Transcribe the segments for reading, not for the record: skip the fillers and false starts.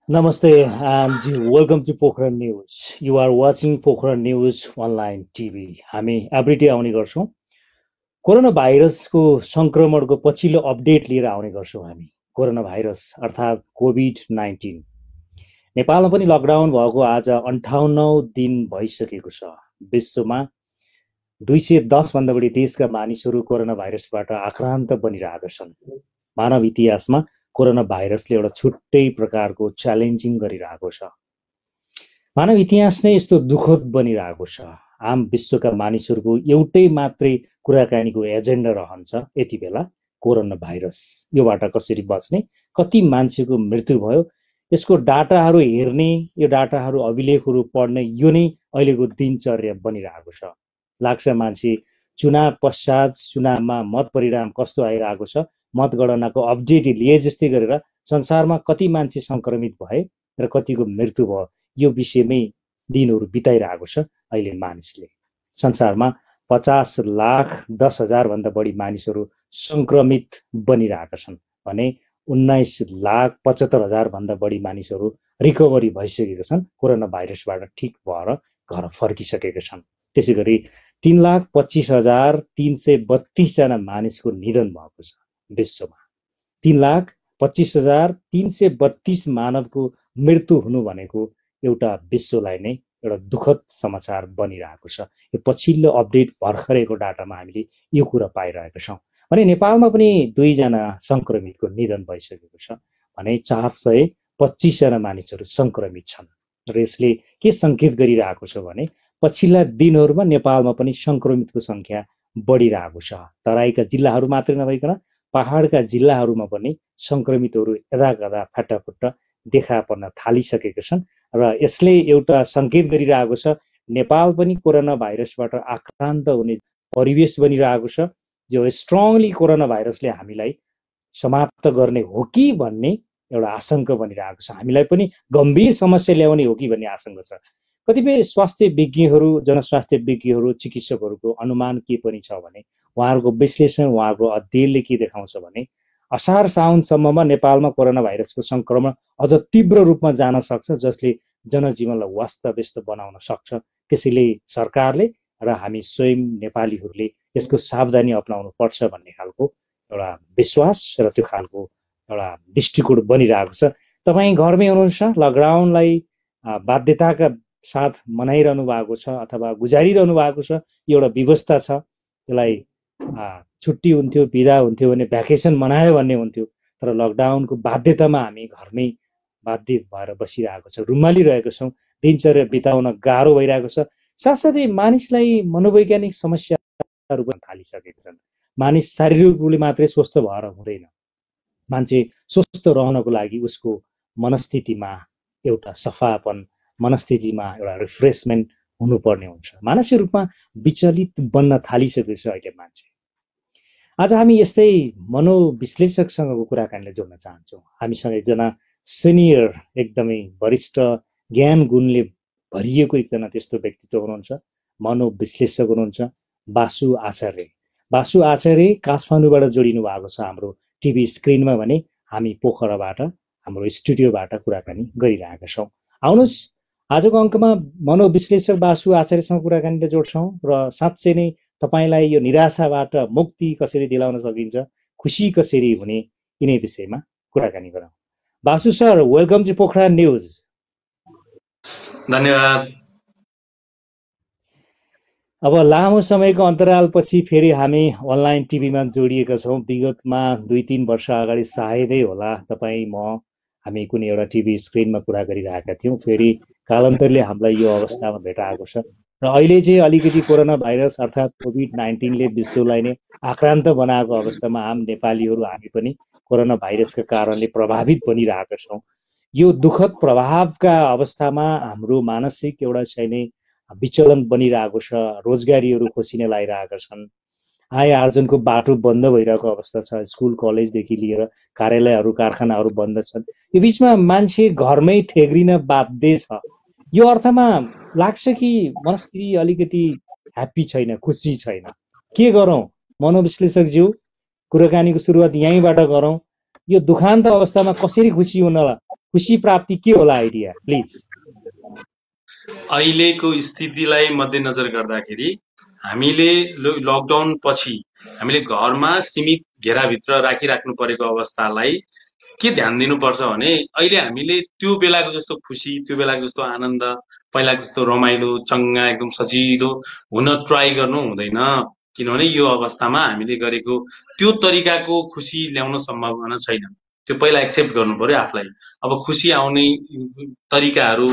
Namaste and welcome to Pokhran News. You are watching Pokhran News online TV. हामी every day आउने गर्छौं। Corona भाइरसको संक्रमणको पछिल्लो अपडेट लिएर आउने गर्छौं हामी। कोरोना भाइरस अर्थात् कोभिड-19 नेपालमा पनि लकडाउन भएको आज 58औं दिन भइसकेको छ। विश्वमा 210 भन्दा बढी देशका मानिसहरू कोरोना भाइरसबाट आक्रान्त बनिरहेका छन्। मानव इतिहासमा कोरोना भाइरसले एउटा छुट्टै प्रकारको च्यालेन्जिङ गरिरहेको छ। मानव इतिहास नै यस्तो दुःखद बनिरहेको छ। आम विश्वका मानिसहरूको एउटै मात्रै कुराकानीको एजेन्डा रहन्छ यति बेला कोरोना भाइरस। योबाट कसरी बच्ने, कति मान्छेको मृत्यु भयो, यसको डाटाहरू हेर्ने, यो डाटाहरू अभिलेखहरू पढ्ने, यो नै अहिलेको दिनचर्या बनिरहेको छ। लाग्छ मान्छे चुनाव पश्चात चुनावमा मत परिणाम कस्तो आइरहेको छ, मतगणनाको अपडेट लिए जस्तै गरेर संसारमा कति मान्छे संक्रमित भए र कतिको मृत्यु भयो यो विषयमै दिनहरू बिताइरहेको छ अहिले मानिसले। संसारमा 50,10,000 भन्दा बढी मानिसहरू संक्रमित बनिरहेका छन् भने 19,75,000 भन्दा बढी मानिसहरू रिकभरी भइसकेका छन्, कोरोना भाइरसबाट ठिक भएर घर फर्किसकेका छन्। त्यसैगरी 3,25,332 जना मानिसको निधन भएको छ विश्वमा। 3,25,332 मानवको मृत्यु हुनु भनेको एउटा विश्वलाई नै एउटा दुःखद समाचार बनिरहेको छ। यो पछिल्लो अपडेट भर्खरैको डाटामा हामीले यो कुरा पाइरहेका छौँ। भने नेपालमा पनि 2 जना संक्रमितको निधन भइसकेको छ भने 425 जना मानिसहरू संक्रमित छन्। र यसले के संकेत गरिरहेको छ भने पछिल्ला दिनहरूमा नेपालमा पनि संक्रमितको संख्या बढिरहेको छ। तराईका जिल्लाहरू मात्रै नभइकन पहाडका जिल्लाहरूमा पनि संक्रमितहरू यदाकदा फाटाफुट्ट देखा पर्न थालिसकेका छन् र यसले एउटा संकेत गरिरहेको छ नेपाल पनि कोरोना भाइरसबाट आक्रान्त हुने परिवेश बनिरहेको छ। जो स्ट्रङली कोरोना भाइरसले हामीलाई समाप्त गर्ने हो कि भन्ने एउटा आशंका बनिरहेको छ। हामीलाई पनि गम्भीर समस्या ल्याउने हो कि भन्ने आशंका छ। कतिपय स्वास्थ्य विज्ञहरू, जनस्वास्थ्य विज्ञहरू, चिकित्सकहरूको अनुमान के पनि छ भने उहाँहरूको विश्लेषण, उहाँको अध्ययनले के देखाउँछ भने असार साउनसम्ममा नेपालमा कोरोना भाइरसको संक्रमण अझ तीव्र रूपमा जान सक्छ, जसले जनजीवनलाई वास्तव्यस्त बनाउन सक्छ। त्यसैले सरकारले र हामी स्वयं नेपालीहरूले यसको सावधानी अपनाउनु पर्छ भन्ने खालको एउटा विश्वास र त्यो खालको एउटा दृष्टिकोण बनिरहेको छ। तपाईँ घरमै हुनुहुन्छ, लकडाउनलाई बाध्यताका साथ मनाइरहनु भएको छ अथवा गुजारिरहनु भएको छ, एउटा व्यवस्था छ। त्यसलाई छुट्टी हुन्थ्यो, बिदा हुन्थ्यो भने भ्याकेसन मनायो भन्ने हुन्थ्यो, तर लकडाउनको बाध्यतामा हामी घरमै बाध्य भएर बसिरहेको छ, रुमालिरहेको छौँ, दिनचर्या बिताउन गाह्रो भइरहेको छ। साथसाथै मानिसलाई मनोवैज्ञानिक समस्याहरू पनि थालिसकेका छन्। मानिस शारीरिक रूपले मात्रै स्वस्थ भएर हुँदैन, मान्छे स्वस्थ रहनको लागि उसको मनस्थितिमा एउटा सफापन, मनस्थितिमा एउटा रिफ्रेसमेन्ट हुनुपर्ने हुन्छ। मानसिक रूपमा विचलित बन्न थालिसकेको छ अहिले मान्छे। आज हामी यस्तै मनोविश्लेषकसँगको कुराकानीले जोड्न चाहन्छौँ। हामीसँग एकजना सिनियर, एकदमै वरिष्ठ ज्ञान गुणले भरिएको एकजना त्यस्तो व्यक्तित्व हुनुहुन्छ, मनोविश्लेषक हुनुहुन्छ बासु आचार्य। बासु आचार्य काठमाडौँबाट जोडिनु भएको छ हाम्रो टिभी स्क्रिनमा भने हामी पोखराबाट हाम्रो स्टुडियोबाट कुराकानी गरिरहेका छौँ। आउनुहोस् आजको अङ्कमा मनोविश्लेषक बासु आचार्यसँग कुराकानीले जोड्छौँ र साँच्चै नै तपाईलाई यो निराशाबाट मुक्ति कसरी दिलाउन सकिन्छ, खुसी कसरी हुने, यिनै विषयमा कुराकानी गरौँ। Basu sir, welcome to Pokhara News. धन्यवाद। अब लामो समयको अन्तरालपछि फेरि हामी अनलाइन टिभीमा जोडिएका छौँ। विगतमा 2-3 वर्ष अगाडि सायदै होला तपाईँ म हामी कुनै एउटा टिभी स्क्रिनमा कुरा गरिरहेका थियौँ। फेरि कालान्तरले हामीलाई यो अवस्थामा भेटाएको छ र अहिले चाहिँ अलिकति कोरोना भाइरस अर्थात् कोभिड-19ले विश्वलाई नै आक्रान्त बनाएको अवस्थामा आम नेपालीहरू हामी पनि कोरोना भाइरसका कारणले प्रभावित बनिरहेका छौँ। यो दुःखद प्रभावका अवस्थामा हाम्रो मानसिक एउटा चाहिँ विचलन बनिरहेको छ। रोजगारीहरू खोसिन लागिरहेका छन्, आय आर्जनको बाटो बन्द भइरहेको अवस्था छ। स्कुल कलेजदेखि लिएर कार्यालयहरू, कारखानाहरू बन्द छन्। यो बिचमा मान्छे घरमै थेग्रिन बाध्य छ। यो अर्थमा लाग्छ कि मनस्थिति अलिकति ह्याप्पी छैन, खुसी छैन। के गरौँ मनोविश्लेषकज्यू, कुराकानीको सुरुवात यहीँबाट गरौँ। यो दुखान्त अवस्थामा कसरी खुसी खुसी प्राप्ति के होला आइडिया प्लिज। अहिलेको स्थितिलाई मध्यनजर गर्दाखेरि हामीले लकडाउन पछि हामीले घरमा सीमित घेराभित्र राखिराख्नु परेको अवस्थालाई के ध्यान दिनुपर्छ भने अहिले हामीले त्यो बेलाको जस्तो खुसी, त्यो बेलाको जस्तो आनन्द, पहिलाको जस्तो रमाइलो चङ्गा एकदम सजिलो हुन ट्राई गर्नु हुँदैन। किनभने यो अवस्थामा हामीले गरेको त्यो तरिकाको खुसी ल्याउन सम्भावना छैन। त्यो पहिला एक्सेप्ट गर्नु पर्यो आफूलाई। अब खुसी आउने तरिकाहरू,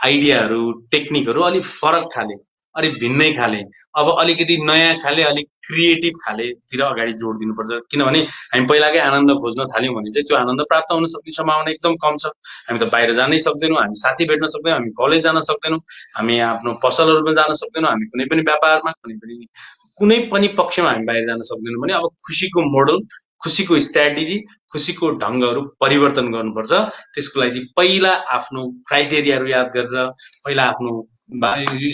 आइडियाहरू, टेक्निकहरू अलिक फरक खाले, अलिक भिन्नै खाले, अब अलिकति नयाँ खाले, अलिक क्रिएटिभ खालेतिर अगाडि जोड दिनुपर्छ। किनभने हामी पहिलाकै आनन्द खोज्न थाल्यौँ भने चाहिँ त्यो आनन्द प्राप्त हुन सक्ने सम्भावना एकदम कम छ। हामी त बाहिर जानै सक्दैनौँ, हामी साथी भेट्न सक्दैनौँ, हामी कलेज जान सक्दैनौँ, हामी आफ्नो पसलहरूमा जान सक्दैनौँ, हामी कुनै पनि व्यापारमा, कुनै पनि पक्षमा हामी बाहिर जान सक्दैनौँ भने अब खुसीको मोडल, खुसीको स्ट्राटेजी, खुसीको ढङ्गहरू परिवर्तन गर्नुपर्छ। त्यसको लागि पहिला आफ्नो क्राइटेरियाहरू याद गरेर, पहिला आफ्नो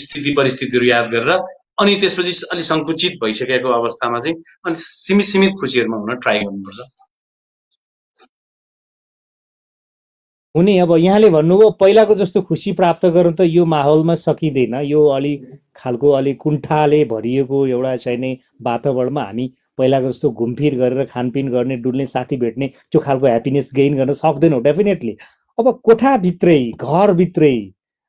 स्थिति परिस्थितिहरू याद गरेर, अनि त्यसपछि अलि सङ्कुचित भइसकेको अवस्थामा चाहिँ अनि सीमित सीमित खुसीहरूमा हुन ट्राई गर्नुपर्छ। हुने अब यहाँले भन्नुभयो पहिलाको जस्तो खुसी प्राप्त गर्नु त यो माहौलमा सकिँदैन। यो अलिक खालको अलिक कुण्ठाले भरिएको एउटा चाहिने वातावरणमा हामी पहिलाको जस्तो घुमफिर गरेर खानपिन गर्ने, डुल्ने, साथी भेट्ने त्यो खालको ह्याप्पिनेस गेइन गर्न सक्दैनौँ डेफिनेटली। अब कोठाभित्रै, घरभित्रै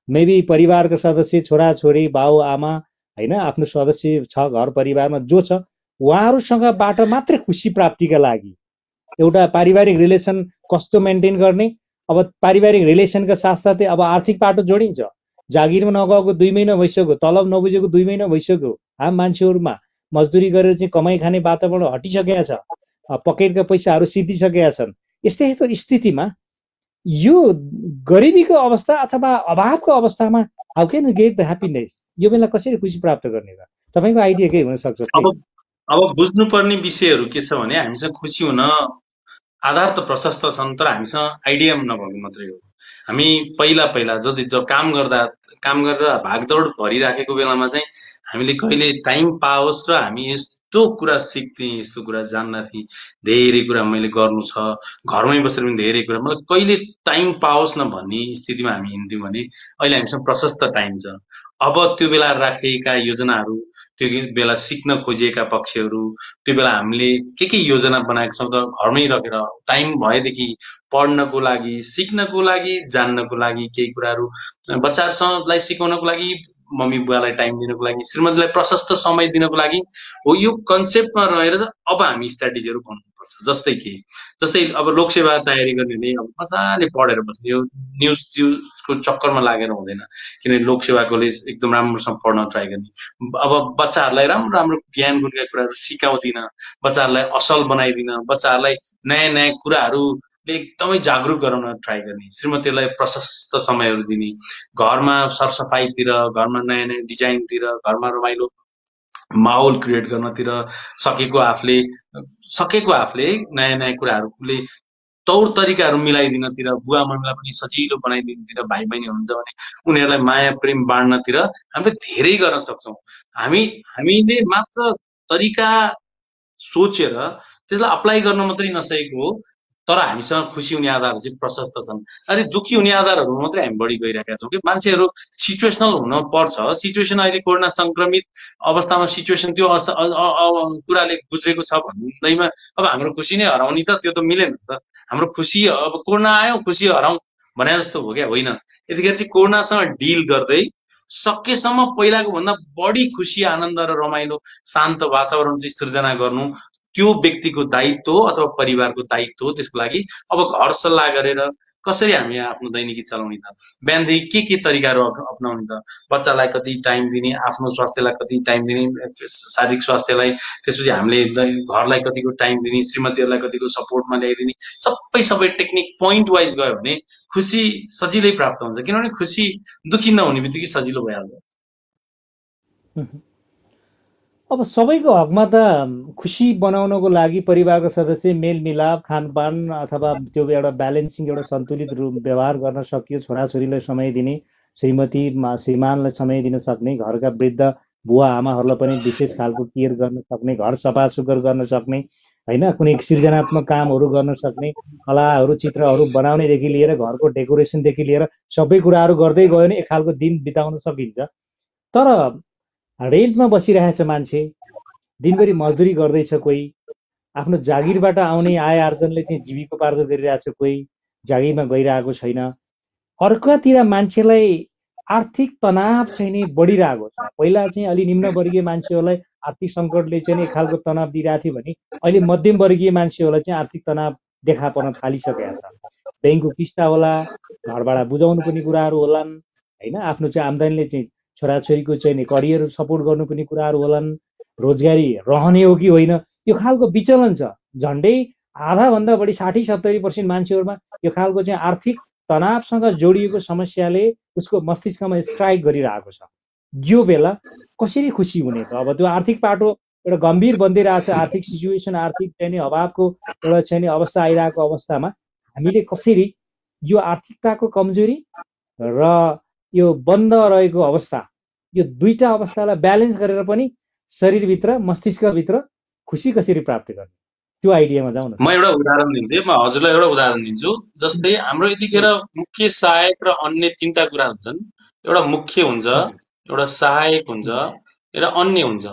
मेबी परिवारको सदस्य, छोराछोरी, बाउ आमा होइन, आफ्नो सदस्य छ घर परिवारमा जो छ उहाँहरूसँगबाट मात्रै खुसी प्राप्तिका लागि एउटा पारिवारिक रिलेसन कस्तो मेन्टेन गर्ने। अब पारिवारिक रिलेसनका साथसाथै अब आर्थिक पाटो जोडिन्छ। जागिरमा नगएको 2 महिना भइसक्यो, तलब नबुझेको 2 महिना भइसक्यो, आम मान्छेहरूमा मजदुरी गरेर चाहिँ कमाइ खाने वातावरण हटिसकेका छ, पकेटका पैसाहरू सिद्धिसकेका छन्। यस्तै स्थितिमा यो गरिबीको अवस्था अथवा अभावको अवस्थामा how can we get the happiness, यो बेला कसरी खुसी प्राप्त गर्ने त तपाईँको आइडिया के हुन सक्छ? अब बुझ्नुपर्ने विषयहरू के छ भने हामीसँग खुसी हुन आधार त प्रशस्त छन्, तर हामीसँग आइडिया नभएको मात्रै हो। हामी पहिला जब काम गरेर भागदौड भरिराखेको बेलामा चाहिँ हामीले कहिले टाइम पाओस् र हामी यस्तो कुरा सिक्थेँ, यस्तो कुरा जान्दै, धेरै कुरा मैले गर्नु छ, घरमै बसेर पनि धेरै कुरा, मतलब कहिले टाइम पाओस् न भन्ने स्थितिमा हामी हिँड्थ्यौँ भने अहिले हामीसँग प्रशस्त टाइम छ। अब त्यो बेला राखिएका योजनाहरू, त्यो बेला सिक्न खोजिएका पक्षहरू, त्यो बेला हामीले के योजना बनाएको छौँ त घरमै राखेर टाइम भएदेखि पढ्नको लागि, सिक्नको लागि, जान्नको लागि, केही कुराहरू बच्चाहरूलाई सिकाउनको लागि, मम्मी बुवालाई टाइम दिनको लागि, श्रीमतीलाई प्रशस्त समय दिनको लागि हो। यो कन्सेप्टमा रहेर अब हामी स्ट्राटेजीहरू बनाउनुपर्छ। जस्तै अब लोकसेवा तयारी गर्नेले अब मजाले पढेर बस्ने, यो न्युजको चक्करमा लागेर हुँदैन। किनभने लोकसेवाकोले एकदम राम्रोसँग पढ्न ट्राई गर्ने, अब बच्चाहरूलाई राम्रो राम्रो ज्ञान गुणका कुराहरू सिकाउँदिन, बच्चाहरूलाई असल बनाइदिन, बच्चाहरूलाई नयाँ नयाँ कुराहरूले एकदमै जागरुक गराउन ट्राई गर्ने, श्रीमतीलाई प्रशस्त समयहरू दिने, घरमा सरसफाइतिर, घरमा नयाँ नयाँ डिजाइनतिर, घरमा रमाइलो माहौल क्रिएट गर्नतिर सकेको आफूले नयाँ नयाँ कुराहरूले तौर तरिकाहरू मिलाइदिनतिर, बुवा मम्मीलाई पनि सजिलो बनाइदिनतिर, भाइ बहिनी हुनुहुन्छ भने उनीहरूलाई माया प्रेम बाँड्नतिर हामीले धेरै गर्न सक्छौँ। हामीले मात्र तरिका सोचेर त्यसलाई अप्लाई गर्न मात्रै नसकेको हो, तर हामीसँग खुसी हुने आधारहरू चाहिँ प्रशस्त छन्। अनि दुःखी हुने आधारहरू मात्रै हामी बढी गइरहेका छौँ कि मान्छेहरू सिचुएसनल हुन पर्छ। सिचुएसन अहिले कोरोना सङ्क्रमित अवस्थामा सिचुएसन त्यो कुराले गुज्रेको छ भन्दैमा अब हाम्रो खुसी नै हराउने त त्यो त मिलेन त। हाम्रो खुसी अब कोरोना आयो खुसी हराउँ भने जस्तो हो क्या, होइन। यतिखेर चाहिँ कोरोनासँग डिल गर्दै सकेसम्म पहिलाको भन्दा बढी खुसी, आनन्द र रमाइलो शान्त वातावरण चाहिँ सृजना गर्नु त्यो व्यक्तिको दायित्व हो अथवा परिवारको दायित्व हो। त्यसको लागि अब घर सल्लाह गरेर कसरी हामी आफ्नो दैनिकी चलाउने त, बिहानदेखि के तरिकाहरू अप्नाउने त, बच्चालाई कति टाइम दिने, आफ्नो स्वास्थ्यलाई कति टाइम दिने, शारीरिक स्वास्थ्यलाई, त्यसपछि हामीले घरलाई कतिको टाइम दिने, श्रीमतीहरूलाई कतिको सपोर्टमा ल्याइदिने, सबै टेक्निक पोइन्ट वाइज गयो भने खुसी सजिलै प्राप्त हुन्छ। किनभने खुसी दुखी नहुने बित्तिकै सजिलो भइहाल्छ। अब सबैको हकमा त खुसी बनाउनको लागि परिवारको सदस्य मेलमिलाप, खानपान अथवा त्यो एउटा ब्यालेन्सिङ, एउटा सन्तुलित रूप व्यवहार गर्न सकियो, छोराछोरीलाई समय दिने, श्रीमती श्रीमानलाई समय दिन सक्ने, घरका वृद्ध बुवा आमाहरूलाई पनि विशेष खालको केयर गर्न सक्ने, घर सफा सुग्घर गर्न सक्ने, होइन, कुनै सृजनात्मक कामहरू गर्न सक्ने, कलाहरू चित्रहरू बनाउनेदेखि लिएर घरको डेकोरेसनदेखि लिएर सबै कुराहरू गर्दै गयो भने एक खालको दिन बिताउन सकिन्छ। तर रेन्टमा बसिरहेछ मान्छे, दिनभरि मजदुरी गर्दैछ कोही, आफ्नो जागिरबाट आउने आय आर्जनले चाहिँ जीविकोपार्जन गरिरहेछ कोही, जागिरमा गइरहेको छैन। अर्कातिर मान्छेलाई आर्थिक तनाव चाहिँ नि बढिरहेको छ। पहिला चाहिँ अलि निम्न वर्गीय मान्छेहरूलाई आर्थिक सङ्कटले चाहिँ एक खालको तनाव दिइरहेको थियो भने अहिले मध्यम वर्गीय मान्छेहरूलाई चाहिँ आर्थिक तनाव देखा पर्न थालिसकेको छ। ब्याङ्कको किस्ता होला, घरबाट बुझाउनु पर्ने कुराहरू होलान्, होइन, आफ्नो चाहिँ आम्दानीले चाहिँ छोराछोरीको चाहिँ करियर सपोर्ट गर्नुपर्ने कुराहरू होलान्, रोजगारी रहने हो कि होइन, यो खालको विचलन छ। झन्डै आधाभन्दा बढी 60-70% मान्छेहरूमा यो खालको चाहिँ आर्थिक तनावसँग जोडिएको समस्याले उसको मस्तिष्कमा स्ट्राइक गरिरहेको छ। यो बेला कसरी खुसी हुने त? अब त्यो आर्थिक पाटो एउटा गम्भीर बन्दै रहेछ, आर्थिक सिचुएसन, आर्थिक चाहिँ नि अभावको एउटा चाहिँ नि अवस्था आइरहेको अवस्थामा हामीले कसरी यो आर्थिकताको कमजोरी र यो बन्द रहेको अवस्था, यो दुईटा अवस्थालाई ब्यालेन्स गरेर पनि शरीरभित्र मस्तिष्कभित्र खुसी कसरी प्राप्त गर्ने, त्यो आइडियामा जाउँ न। म एउटा उदाहरण दिन्छु, म हजुरलाई एउटा उदाहरण दिन्छु। जस्तै हाम्रो यतिखेर मुख्य सहायक र अन्य तीनटा कुरा हुन्छन्। एउटा मुख्य हुन्छ, एउटा सहायक हुन्छ, एउटा अन्य हुन्छ।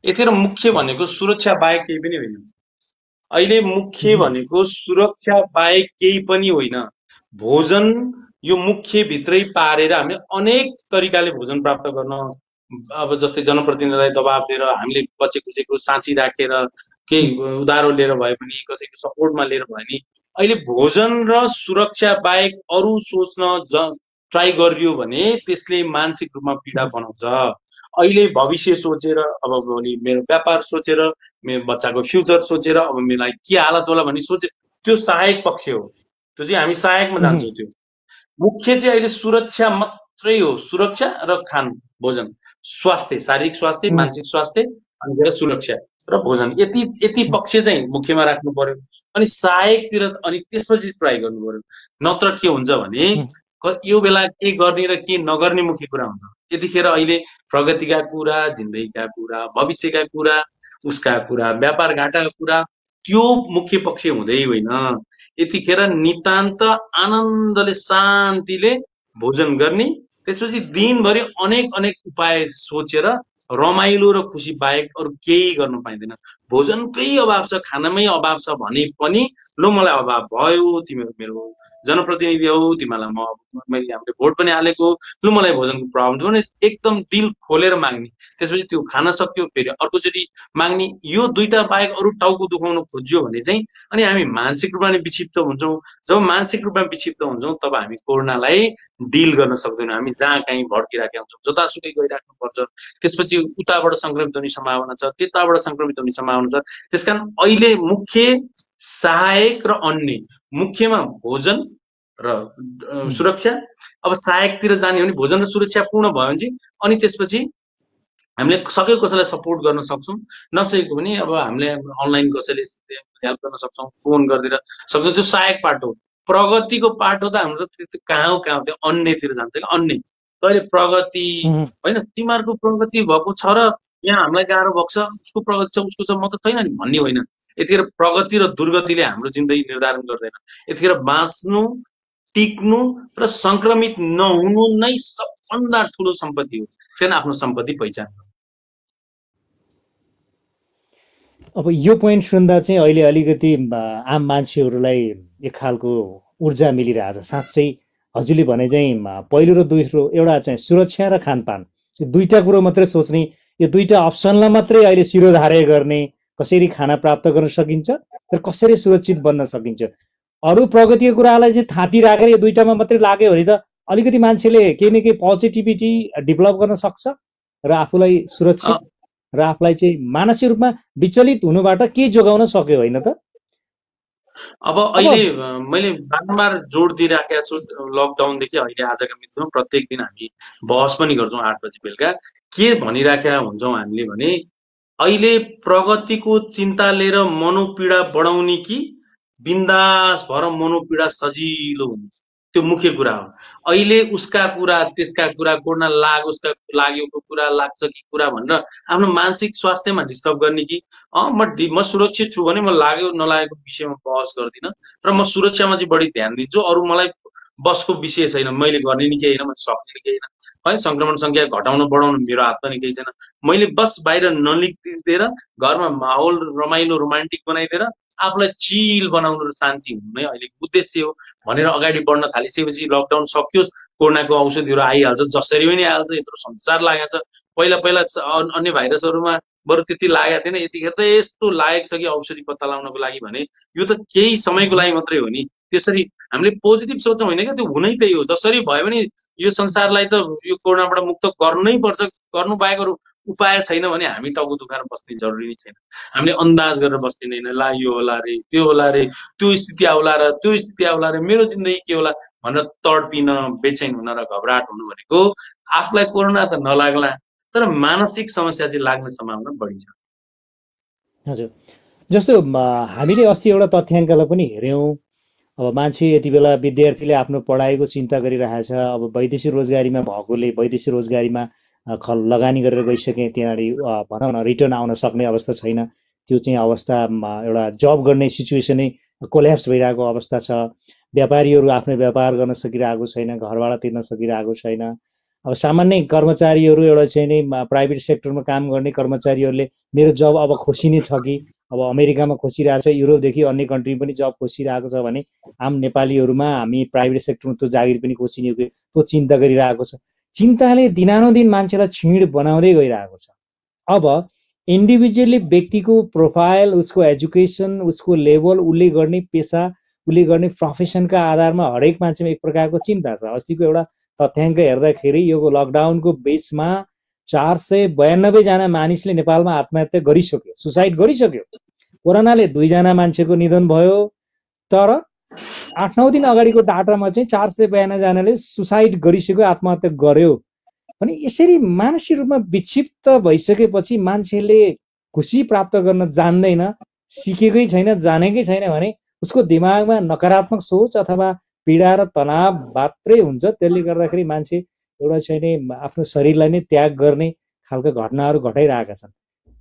यतिखेर मुख्य भनेको सुरक्षा बाहेक केही पनि होइन। अहिले मुख्य भनेको सुरक्षा बाहेक केही पनि होइन। भोजन यो मुख्य भित्रै पारेर हामीले अनेक तरिकाले भोजन प्राप्त गर्न, अब जस्तै जनप्रतिनिधिलाई दबाब दिएर हामीले बचे खुचेको साँची राखेर केही उधारो लिएर भए पनि, कसैको सपोर्टमा लिएर भए नि, अहिले भोजन र सुरक्षा बाहेक अरू सोच्न ट्राई गरियो भने त्यसले मानसिक रूपमा पीडा बनाउँछ। अहिले भविष्य सोचेर, अब भोलि मेरो व्यापार सोचेर, मेरो बच्चाको फ्युचर सोचेर, अब मेरोलाई के हालत होला भन्ने सोचे, त्यो सहायक पक्ष हो। त्यो चाहिँ हामी सहायकमा जान्छौँ। त्यो मुख्य चाहिँ अहिले सुरक्षा मात्रै हो। सुरक्षा र भोजन, स्वास्थ्य, शारीरिक स्वास्थ्य, मानसिक स्वास्थ्य, अनि सुरक्षा र भोजन, यति पक्ष चाहिँ मुख्यमा राख्नु पर्यो। अनि सहायकतिर अनि त्यसपछि ट्राई गर्नु पर्यो। नत्र के हुन्छ भने यो बेला के गर्ने र के नगर्ने मुख्य कुरा हुन्छ। यतिखेर अहिले प्रगतिका कुरा, जिन्दगीका कुरा, भविष्यका कुरा, उसका कुरा, व्यापार घाटाका कुरा, त्यो मुख्य पक्ष हुँदै होइन। यतिखेर नितान्त आनन्दले शान्तिले भोजन गर्ने, त्यसपछि दिनभरि अनेक अनेक उपाय सोचेर रमाइलो र खुसी बाहेक अरू केही गर्न पाइँदैन। भोजनकै अभाव छ, खानामै अभाव छ भने पनि लो मलाई अभाव भयो, तिमीहरू मेरो जनप्रतिनिधि हौ, तिमीहरूलाई मैले हामीले भोट पनि हालेको, लु मलाई भोजनको प्रब्लम छ भने एकदम दिल खोलेर माग्ने, त्यसपछि त्यो खान सक्यो, फेरि अर्कोचोटि माग्ने। यो दुईटा बाहेक अरू टाउको दुखाउन खोज्यो भने चाहिँ अनि हामी मानसिक रूपमा नै विक्षिप्त हुन्छौँ। जब मानसिक रूपमा विक्षिप्त हुन्छौँ तब हामी कोरोनालाई डिल गर्न सक्दैनौँ। हामी जहाँ कहीँ भड्किराखेका हुन्छौँ, जतासुकै गइराख्नुपर्छ। त्यसपछि उताबाट सङ्क्रमित हुने सम्भावना छ, त्यताबाट सङ्क्रमित हुने सम्भावना छ। त्यसकारण अहिले मुख्य, सहायक र अन्य, मुख्यमा भोजन र सुरक्षा। अब सहायकतिर जाने हो भने भोजन र सुरक्षा पूर्ण भयो भने चाहिँ अनि त्यसपछि हामीले सकेको कसैलाई सपोर्ट गर्न सक्छौँ, नसकेको भने अब हामीले अनलाइन कसैले हेल्प गर्न सक्छौँ, फोन गरिदिएर सक्छौँ। त्यो सहायक पार्ट हो। प्रगतिको पार्ट हो त हाम्रो त कहाँ हो, कहाँ हो, त्यो अन्यतिर जान्छ कि अन्य। तैँले प्रगति होइन, तिमीहरूको प्रगति भएको छ र यहाँ हामीलाई गाह्रो भएको छ, उसको प्रगति छ, उसको छ, म त छैन नि भन्ने होइन। यतिखेर प्रगति र दुर्गतिले हाम्रो जिन्दगी निर्धारण गर्दैन। यतिखेर बाँच्नु, टिक्नु र सङ्क्रमित नहुनु नै सबभन्दा ठुलो सम्पत्ति हो। त्यसैले आफ्नो सम्पत्ति पहिचान। अब यो पोइन्ट सुन्दा चाहिँ अहिले अलिकति आम मान्छेहरूलाई एक खालको ऊर्जा मिलिरहेछ। साँच्चै हजुरले भने चाहिँ पहिलो र दोस्रो एउटा चाहिँ सुरक्षा र खानपान, यो दुईटा कुरो मात्रै सोच्ने, यो दुईटा अप्सनलाई मात्रै अहिले शिरोधार्य गर्ने, कसरी खाना प्राप्त गर्न सकिन्छ र कसरी सुरक्षित बन्न सकिन्छ। अरू प्रगतिको कुरालाई चाहिँ थाती राखेर यो दुईटामा मात्रै लाग्यो भने त अलिकति मान्छेले केही न केही पोजिटिभिटी डेभलप गर्न सक्छ र आफूलाई सुरक्षित र आफूलाई चाहिँ मानसिक रूपमा विचलित हुनुबाट के जोगाउन सक्यो होइन त? अब अहिले मैले बारम्बार जोड दिइराखेको छु, लकडाउनदेखि अहिले आजका मितिसम्म प्रत्येक दिन हामी बहस पनि गर्छौँ 8 बजी बेलुका। के भनिराखेका हुन्छौँ हामीले भने अहिले प्रगतिको चिन्ता लिएर मनोपीडा बढाउने कि बिन्दास भएर मनोपीडा सजिलो हुने, त्यो मुख्य कुरा हो। अहिले उसका कुरा त्यसका कुरा कोर्न उसका लागेको कुरा लाग्छ कि कुरा भनेर आफ्नो मानसिक स्वास्थ्यमा डिस्टर्ब गर्ने कि म सुरक्षित छु भने म लाग्यो नलागेको विषयमा बहस गर्दिनँ र म सुरक्षामा चाहिँ बढी ध्यान दिन्छु। अरू मलाई बसको विषय छैन, मैले गर्ने नि केही होइन, मैले सक्ने नि केही होइन है। संक्रमण संख्या घटाउन बढाउनु मेरो हातमा नि केही छैन। मैले बस बाहिर ननिक्लिदिएर घरमा माहौल रमाइलो रोमान्टिक बनाइदिएर आफूलाई चिल बनाउनु र शान्ति हुनु नै अहिलेको उद्देश्य हो भनेर अगाडि बढ्न थालिसकेपछि लकडाउन सकियोस्, कोरोनाको औषधिहरू आइहाल्छ, जसरी पनि आइहाल्छ। यत्रो संसार लागेको छ। पहिला पहिला अन्य भाइरसहरूमा बरु त्यति लागेको थिएन, यतिखेर त यस्तो लागेको छ कि औषधि पत्ता लगाउनको लागि भने यो त केही समयको लागि मात्रै हो नि। त्यसरी हामीले पोजिटिभ सोचौँ होइन क्या, त्यो हुनै त्यही हो। जसरी भयो भने यो संसारलाई त यो कोरोनाबाट मुक्त गर्नै पर्छ, गर्नु बाहेक अरू उपाय छैन भने हामी टाउको दुखाएर बस्ने जरुरी नै छैन। हामीले अन्दाज गरेर बस्दिँदैन, ला यो होला रे, त्यो होला रे, त्यो स्थिति आउला र त्यो स्थिति आउला रे, मेरो जिन्दगी के होला भनेर तडपिन, बेचैन हुन र घबराहट हुनु भनेको आफूलाई कोरोना त नलाग्ला तर मानसिक समस्या चाहिँ लाग्ने सम्भावना बढी छ। हजुर, जस्तो हामीले अस्ति एउटा तथ्याङ्कलाई पनि हेऱ्यौँ। अब मान्छे यति बेला विद्यार्थीले आफ्नो पढाइको चिन्ता गरिरहेछ। अब वैदेशिक रोजगारीमा भएकोले वैदेशिक रोजगारीमा लगानी गरेर गइसके, त्यहाँनिर भनौँ न रिटर्न आउन सक्ने अवस्था छैन। त्यो चाहिँ अवस्थामा एउटा जब गर्ने सिचुएसनै कोल्याप्स भइरहेको अवस्था छ। व्यापारीहरू आफ्नो व्यापार गर्न सकिरहेको छैन, घरबाट तिर्न सकिरहेको छैन। अब सामान्य कर्मचारीहरू एउटा चाहिँ नि प्राइभेट सेक्टरमा काम गर्ने कर्मचारीहरूले मेरो जब अब खोसिने छ कि, अब अमेरिकामा खोसिरहेको छ, युरोपदेखि अन्य कन्ट्री पनि जब खोसिरहेको छ भने आम नेपालीहरूमा हामी प्राइभेट सेक्टरमा त्यो जागिर पनि खोसिने त्यो चिन्ता गरिरहेको छ। चिन्ताले दिनानुदिन मान्छेलाई छिड बनाउँदै गइरहेको छ। अब इन्डिभिजुअली व्यक्तिको प्रोफाइल, उसको एजुकेसन, उसको लेभल, उसले गर्ने पेसा, उसले गर्ने प्रोफेसनका आधारमा हरेक मान्छेमा एक प्रकारको चिन्ता छ। अस्तिको एउटा तथ्याङ्क हेर्दाखेरि यो लकडाउनको बिचमा 492 जना मानिसले नेपालमा आत्महत्या गरिसक्यो, सुसाइड गरिसक्यो। कोरोनाले 2 जना मान्छेको निधन भयो, तर 8-9 दिन अगाडिको डाटामा चाहिँ 452 जनाले सुसाइड गरिसक्यो, आत्महत्या गर्यो। भने यसरी मानसिक रूपमा विक्षिप्त भइसकेपछि मान्छेले खुसी प्राप्त गर्न जान्दैन, सिकेकै छैन, जानेकै छैन भने उसको दिमागमा नकारात्मक सोच अथवा पीडा र तनाव मात्रै हुन्छ। त्यसले गर्दाखेरि मान्छे एउटा चाहिँ नि आफ्नो शरीरलाई नै त्याग गर्ने खालको घटनाहरू घटाइरहेका छन्।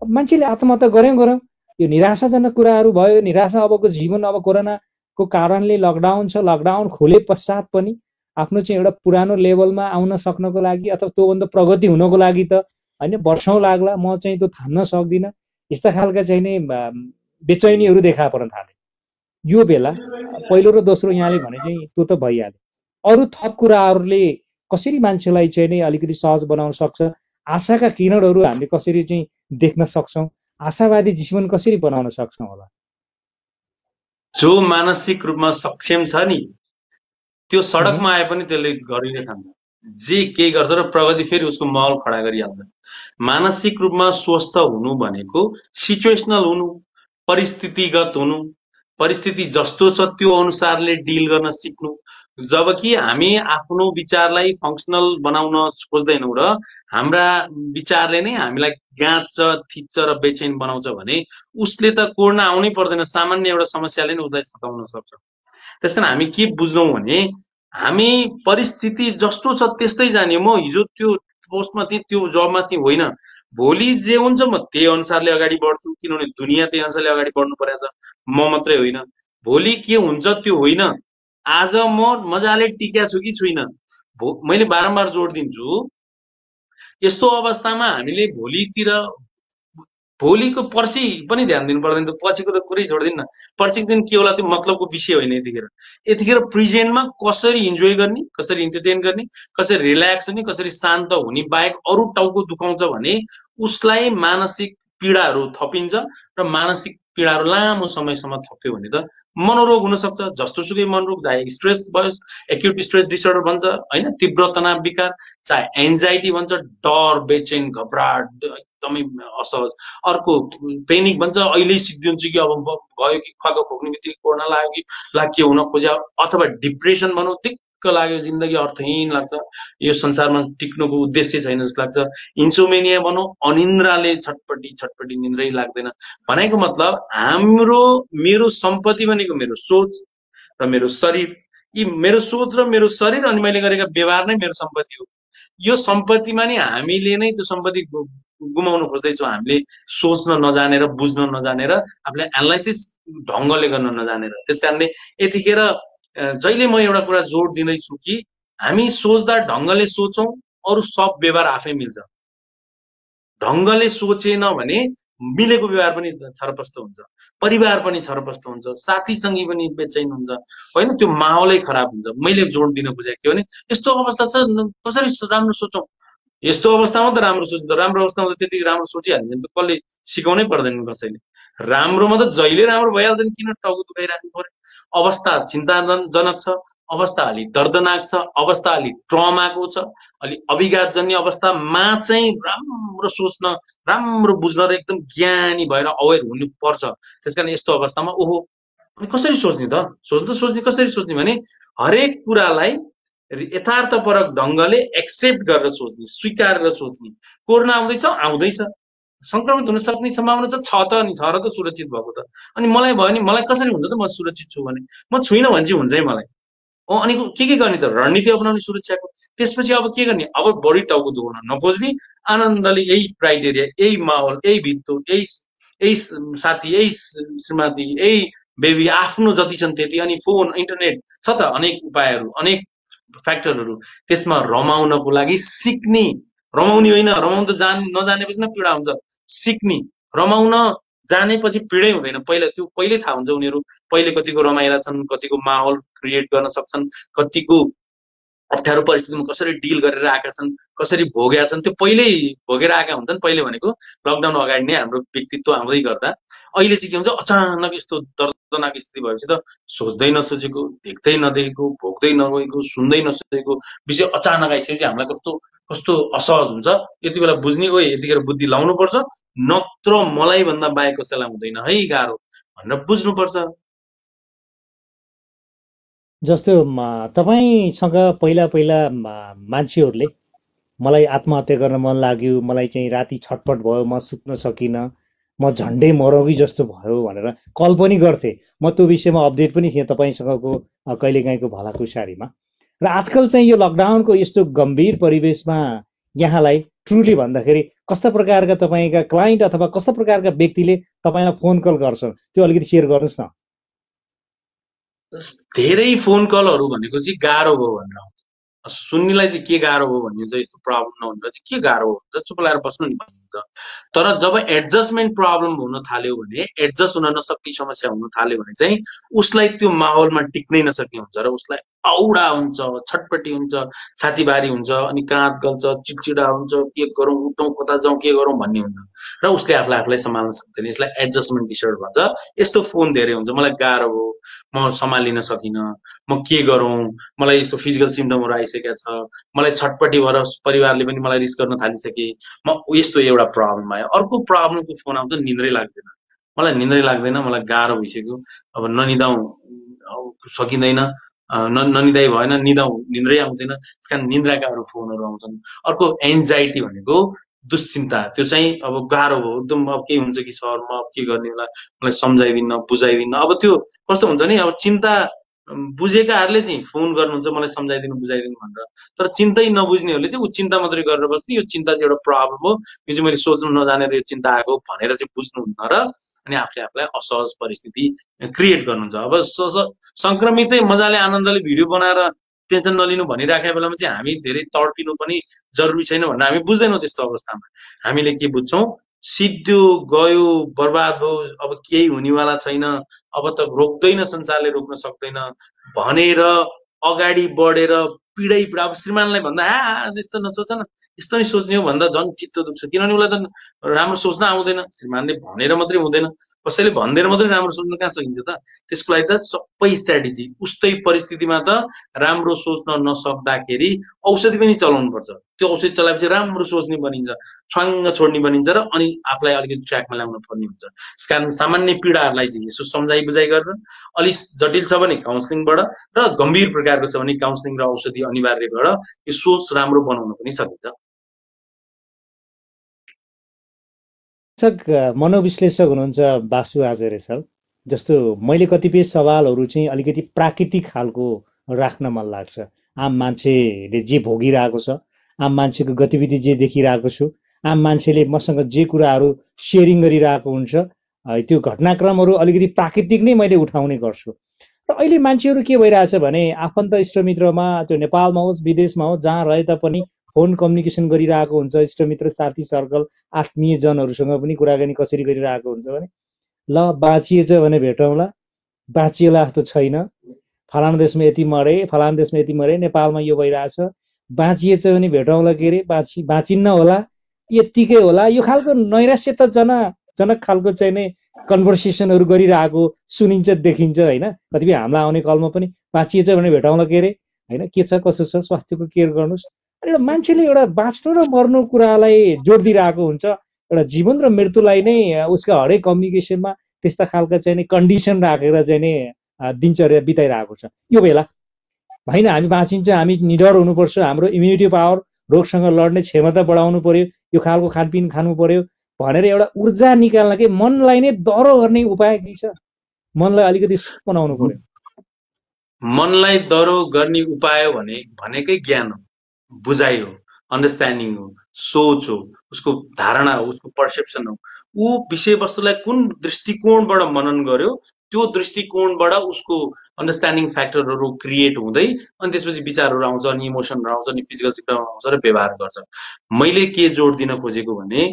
मान्छेले आत्महत्या गऱ्यौँ, यो निराशाजनक कुराहरू भयो। निराशा अबको जीवन, अब कोरोनाको कारणले लकडाउन छ, लकडाउन खोले पश्चात पनि आफ्नो चाहिँ एउटा पुरानो लेभलमा आउन सक्नको लागि अथवा त्योभन्दा प्रगति हुनको लागि त होइन वर्षौँ लाग्ला, म चाहिँ त्यो थाम्न सक्दिनँ, यस्ता खालका चाहिँ नि बेचैनीहरू देखा पर्न थाले। यो बेला पहिलो र दोस्रो यहाँले भने चाहिँ त्यो त भइहाल्यो। अरू थप कुराहरूले कसरी मान्छेलाई चाहिँ नि अलिकति सहज बनाउन सक्छ? आशाका किरणहरू हामीले कसरी चाहिँ देख्न सक्छौँ? आशावादी जीवन कसरी बनाउन सक्छौँ होला? जो मानसिक रूपमा सक्षम छ नि, त्यो सडकमा आए पनि त्यसले गरिनै खान्छ, जे केही गर्छ र प्रगति फेरि उसको माहौल खडा गरिहाल्छ। मानसिक रूपमा स्वस्थ हुनु भनेको सिचुएसनल हुनु, परिस्थितिगत हुनु, परिस्थिति जस्तो छ त्यो अनुसारले डिल गर्न सिक्नु। जबकि हामी आफ्नो विचारलाई फङ्सनल बनाउन खोज्दैनौँ र हाम्रा विचारले नै हामीलाई गाँच्छ, थिच्छ र बेचैन बनाउँछ भने उसले त कोर्न आउनै पर्दैन, सामान्य एउटा समस्याले नै उसलाई सताउन सक्छ। त्यसकारण हामी के बुझ्नौँ भने हामी परिस्थिति जस्तो छ त्यस्तै जाने। म हिजो त्यो पोस्टमा थिएँ, त्यो जबमा थिएँ होइन, भोलि जे हुन्छ म त्यही अनुसारले अगाडि बढ्छु, किनभने दुनियाँ त्यही अनुसारले अगाडि बढ्नु परेको छ, म मात्रै होइन। भोलि के हुन्छ त्यो होइन, आज म मजाले टिक्या छु कि छुइनँ। मैले बारम्बार जोड दिन्छु, यस्तो अवस्थामा हामीले भोलिको पर्सि पनि ध्यान दिनु पर्दैन, त पछिको त कुरै छोडिदिनु न। पर्सिको दिन के होला त्यो मतलबको विषय होइन। यतिखेर प्रेजेन्टमा कसरी इन्जोय गर्ने, कसरी इन्टरटेन गर्ने, कसरी रिल्याक्स हुने, कसरी शान्त हुने बाहेक अरू टाउको दुखाउँछ भने उसलाई मानसिक पीडाहरू थपिन्छ र मानसिक पीडाहरू लामो समयसम्म थप्यो भने त मनोरोग हुनसक्छ। जस्तोसुकै मनोरोग, चाहे स्ट्रेस भयो, एक्युट स्ट्रेस डिसअर्डर भन्छ होइन, तीव्र तनाव विकार, चाहे एन्जाइटी भन्छ, डर, बेचैन, घबराहट, एकदमै असहज। अर्को पेनिक भन्छ, अहिले सिद्धिन्छु कि अब गयो कि खुवाको खोक्ने बित्तिकै कोरोना लाग्यो कि ला के हुन खोज्यो, अथवा डिप्रेसन भनौँ, दिक्क लाग्यो, जिन्दगी अर्थहीन लाग्छ, यो संसारमा टिक्नुको उद्देश्य छैन जस्तो लाग्छ। इन्सोमेनिया भनौँ, अनिन्द्राले छटपटी निन्द्रै लाग्दैन। भनेको मतलब मेरो सम्पत्ति भनेको मेरो सोच र मेरो शरीर, यी मेरो सोच र मेरो शरीर अनि मैले गरेका व्यवहार नै मेरो सम्पत्ति हो। यो सम्पत्तिमा नि हामीले नै त्यो सम्पत्ति गुमाउन खोज्दैछौँ, हामीले सोच्न नजानेर, बुझ्न नजानेर, आफूले एनालाइसिस ढङ्गले गर्न नजानेर। त्यस कारणले यतिखेर जहिले म एउटा कुरा जोड दिँदैछु कि हामी सोच्दा ढङ्गले सोचौँ, अरू सब व्यवहार आफै मिल्छ। ढङ्गले सोचेन भने मिलेको व्यवहार पनि छरपष्ट हुन्छ, परिवार पनि छरपष्ट हुन्छ, साथीसँगी पनि बेचैन हुन्छ, होइन त्यो माहौलै खराब हुन्छ। मैले जोड दिन खोजेको के भने यस्तो अवस्था छ, कसरी राम्रो सोचौँ। यस्तो अवस्थामा त राम्रो सोच्नु, त राम्रो अवस्थामा त त्यति राम्रो सोचिहाल्यो भने त कसले सिकाउनै पर्दैन कसैले। राम्रोमा त जहिले राम्रो भइहाल्छ नि, किन टाउको दुखाइराख्नु पर्यो। अवस्था चिन्ताजनक छ, अवस्था अलिक दर्दनाक छ, अवस्था अलिक ट्रमाको छ, अलिक अभिघातजन्य अवस्थामा चाहिँ राम्रो सोच्न, राम्रो बुझ्न र एकदम ज्ञानी भएर अवेर हुनुपर्छ। त्यस कारण यस्तो अवस्थामा ओहो कसरी सोच्ने त, सोच्ने कसरी सोच्ने भने हरेक कुरालाई यथार्थपरक ढङ्गले एक्सेप्ट गरेर सोच्ने, स्वीकार गरेर सोच्ने। कोरोना आउँदैछ, संक्रमित हुन सक्ने सम्भावना छ त नि, छ र त सुरक्षित भएको त। अनि मलाई भयो नि, मलाई कसरी हुन्छ त म सुरक्षित छु भने, म छुइनँ भने चाहिँ हुन्छ है मलाई। अनि के गर्ने त, रणनीति अपनाउने सुरक्षाको। त्यसपछि अब के गर्ने, अब बढी टाउको दुखाउन नखोज्ने, आनन्दले यही क्राइटेरिया, यही माहौल, यही भित्तो, यही साथी, यही श्रीमती, यही बेबी, आफ्नो जति छन् त्यति, अनि फोन, इन्टरनेट छ त अनेक उपायहरू, अनेक फ्याक्टरहरू। त्यसमा रमाउनको लागि सिक्ने, रमाउने होइन, रमाउनु त नजानेपछि न पीडा हुन्छ। सिक्ने, रमाउन जानेपछि पीडै हुँदैन। पहिल्यै थाहा हुन्छ उनीहरू पहिले कतिको रमाइला छन्, कतिको माहौल क्रिएट गर्न सक्छन्, कतिको अप्ठ्यारो परिस्थितिमा कसरी डिल गरेर आएका छन्, कसरी भोगेका छन्, त्यो पहिल्यै भोगेर आएका हुन्छन्। पहिले भनेको लकडाउन अगाडि नै हाम्रो व्यक्तित्व आउँदै गर्दा। अहिले चाहिँ के हुन्छ, अचानक यस्तो दर्दनाक स्थिति भएपछि त सोच्दै नसोचेको, देख्दै नदेखेको, भोग्दै नगएको, सुन्दै नसुनेको विषय अचानक आइसकेपछि हामीलाई कस्तो कस्तो असहज हुन्छ। यति बेला बुझ्ने, ओ यतिखेर बुद्धि लाउनुपर्छ, नत्र मलाई भन्दा बाहेक कसैलाई हुँदैन है गाह्रो भनेर बुझ्नुपर्छ। जस्तो तपाईँसँग पहिला पहिला मान्छेहरूले मलाई आत्महत्या गर्न मन लाग्यो, मलाई चाहिँ राति छटपट भयो, म सुत्न सकिनँ, म झन्डै मरौँ कि जस्तो भयो भनेर कल पनि गर्थे। म त्यो विषयमा अपडेट पनि थिएँ तपाईँसँगको कहिलेकाहीँको भलाकुसारीमा। र आजकल चाहिँ यो लकडाउनको यस्तो गम्भीर परिवेशमा यहाँलाई ट्रुली भन्दाखेरि कस्ता प्रकारका तपाईँका क्लाइन्ट अथवा कस्ता प्रकारका व्यक्तिले तपाईँलाई फोन कल गर्छन्, त्यो अलिकति सेयर गर्नुहोस् न। धेरै फोन कलहरू भनेको चाहिँ गाह्रो भयो भनेर आउँछ। सुन्नेलाई चाहिँ के गाह्रो भयो भन्ने हुन्छ, यस्तो प्रब्लम नहुँदा चाहिँ के गाह्रो हुन्छ, चुप लाएर बस्नु नि भन्नुहुन्छ। तर जब एडजस्टमेन्ट प्रब्लम हुन थाल्यो भने, एडजस्ट हुन नसक्ने समस्या हुन थाल्यो भने चाहिँ उसलाई त्यो माहौलमा टिक्नै नसक्ने हुन्छ र उसलाई औडा हुन्छ, छटपटी हुन्छ, छातीभारी हुन्छ, अनि काँध गल्छ, चिडचिडा हुन्छ, के गरौँ, उठौँ, कता जाउँ, के गरौँ भन्ने हुन्छ र उसले आफूलाई सम्हाल्न सक्दैन। यसलाई एडजस्टमेन्ट डिसअर्डर भन्छ। यस्तो फोन धेरै हुन्छ, मलाई गाह्रो भयो, म सम्हालिन सकिनँ, म के गरौँ, मलाई यस्तो फिजिकल सिम्टमहरू आइसकेका छ, मलाई छटपटी भएर परिवारले पनि मलाई रिस गर्न थालिसके, म यस्तो एउटा प्रब्लम आयो। अर्को प्रब्लमको फोन आउँछ, निन्द्रै लाग्दैन, मलाई निन्द्रै लाग्दैन, मलाई गाह्रो भइसक्यो, अब ननिदाउँ सकिँदैन, ननिदाइ भएन, निदाउँ निन्द्रै आउँदैन, त्यस कारण निन्द्राका फोनहरू आउँछन्। अर्को एन्जाइटी भनेको दुश्चिन्ता, त्यो चाहिँ अब गाह्रो भयो एकदम, अब के हुन्छ कि सर म अब के गर्ने होला, मलाई सम्झाइदिन्न, बुझाइदिन्न। अब त्यो कस्तो हुन्छ नि, अब चिन्ता बुझेकाहरूले चाहिँ फोन गर्नुहुन्छ मलाई सम्झाइदिनु, बुझाइदिनु भनेर, तर चिन्तै नबुझ्नेहरूले चाहिँ ऊ चिन्ता मात्रै गरेर बस्ने, यो चिन्ता चाहिँ एउटा प्रब्लम हो, यो चाहिँ मैले सोच्नु नजानेर यो चिन्ता आएको भनेर चाहिँ बुझ्नुहुन्न र अनि आफूलाई असहज परिस्थिति क्रिएट गर्नुहुन्छ। अब संक्रमितै मजाले आनन्दले भिडियो बनाएर टेन्सन नलिनु भनिराखेको बेलामा चाहिँ हामी धेरै तड्पिनु पनि जरुरी छैन भनेर हामी बुझ्दैनौँ। त्यस्तो अवस्थामा हामीले के बुझ्छौँ, सिद्धो गयो, बर्बाद भयो, अब केही हुनेवाला छैन, अब त रोक्दैन, संसारले रोक्न सक्दैन भनेर अगाडि बढेर पीडै पीडा। अब श्रीमानलाई भन्दा यस्तो नसोच न, यस्तो नै सोच्ने हो भन्दा झन् चित्त दुख्छ, किनभने उसलाई त राम्रो सोच्न आउँदैन। श्रीमानले भनेर मात्रै हुँदैन, कसैले भनिदिएर मात्रै राम्रो सोच्न कहाँ सकिन्छ त। त्यसको लागि त सबै स्ट्राटेजी, उस्तै परिस्थितिमा त राम्रो सोच्न नसक्दाखेरि औषधि पनि चलाउनु पर्छ। त्यो औषधि चलाएपछि राम्रो सोच्ने बनिन्छ, छ्वाङ्ग छोड्ने बनिन्छ र अनि आफूलाई अलिकति ट्र्याकमा ल्याउनु पर्ने हुन्छ। त्यस कारण सामान्य पीडाहरूलाई चाहिँ यसो सम्झाइ बुझाइ गरेर, अलिक जटिल छ भने काउन्सिलिङबाट, र गम्भीर प्रकारको छ भने काउन्सिलिङ र औषधि अनिवार्य गरेर यो सोच राम्रो बनाउन पनि सकिन्छ। मनोविश्लेषक हुनुहुन्छ बासु आचार्य सर। जस्तो मैले कतिपय सवालहरू चाहिँ अलिकति प्राकृतिक खालको राख्न मन लाग्छ। आम मान्छेले जे भोगिरहेको छ, आम मान्छेको गतिविधि जे देखिरहेको छु, आम मान्छेले मसँग जे कुराहरू सेयरिङ गरिरहेको हुन्छ, त्यो घटनाक्रमहरू अलिकति प्राकृतिक नै मैले उठाउने गर्छु। र अहिले मान्छेहरू के भइरहेछ भने आफन्त इष्टमित्रमा त्यो नेपालमा होस् विदेशमा होस् जहाँ रहे तापनि फोन कम्युनिकेसन गरिरहेको हुन्छ, इष्टमित्र साथी सर्कल आत्मीय जनहरूसँग पनि कुराकानी कसरी गरिरहेको हुन्छ भने ल बाँचिएछ भने भेटौँला, बाँचिएला जस्तो छैन, फलाना देशमा यति मरे, फलाना देशमा यति मरे, नेपालमा यो भइरहेछ, बाँचिएछ भने भेटौँला, के अरे बाँचिन्न होला, यत्तिकै होला, यो खालको नैराश्यताजनक खालको चाहिँ नै कन्भर्सेसनहरू गरिरहेको सुनिन्छ देखिन्छ होइन। कतिपय हामीलाई आउने कलमा पनि बाँचिएछ भने भेटौँला, के अरे होइन, के छ कसो छ, स्वास्थ्यको केयर गर्नुहोस्। एउटा मान्छेले एउटा बाँच्नु र मर्नु कुरालाई जोड दिइरहेको हुन्छ, एउटा जीवन र मृत्युलाई नै उसका हरेक कम्युनिकेसनमा त्यस्ता खालका चाहिँ नि कन्डिसन राखेर चाहिँ नि दिनचर्या बिताइरहेको छ। यो बेला होइन हामी बाँचिन्छ, हामी निडर हुनुपर्छ, हाम्रो इम्युनिटी पावर, रोगसँग लड्ने क्षमता बढाउनु पर्यो, यो खालको खानपिन खानु पर्यो भनेर एउटा ऊर्जा निकाल्न के मनलाई नै दह्रो गर्ने उपाय के छ? मनलाई अलिकति बनाउनु पर्यो। मनलाई दह्रो गर्ने उपाय भनेकै ज्ञान हो, बुझाइ हो, अन्डरस्ट्यान्डिङ हो, सोच हो, उसको धारणा हो, उसको पर्सेप्सन हो। ऊ विषयवस्तुलाई कुन दृष्टिकोणबाट मनन गर्यो त्यो दृष्टिकोणबाट उसको अन्डरस्ट्यान्डिङ फ्याक्टरहरू क्रिएट हुँदै अनि त्यसपछि विचारहरू आउँछ, अनि इमोसनहरू आउँछ, अनि फिजिकल सिम्टम आउँछ र व्यवहार गर्छ। मैले के जोड दिन खोजेको भने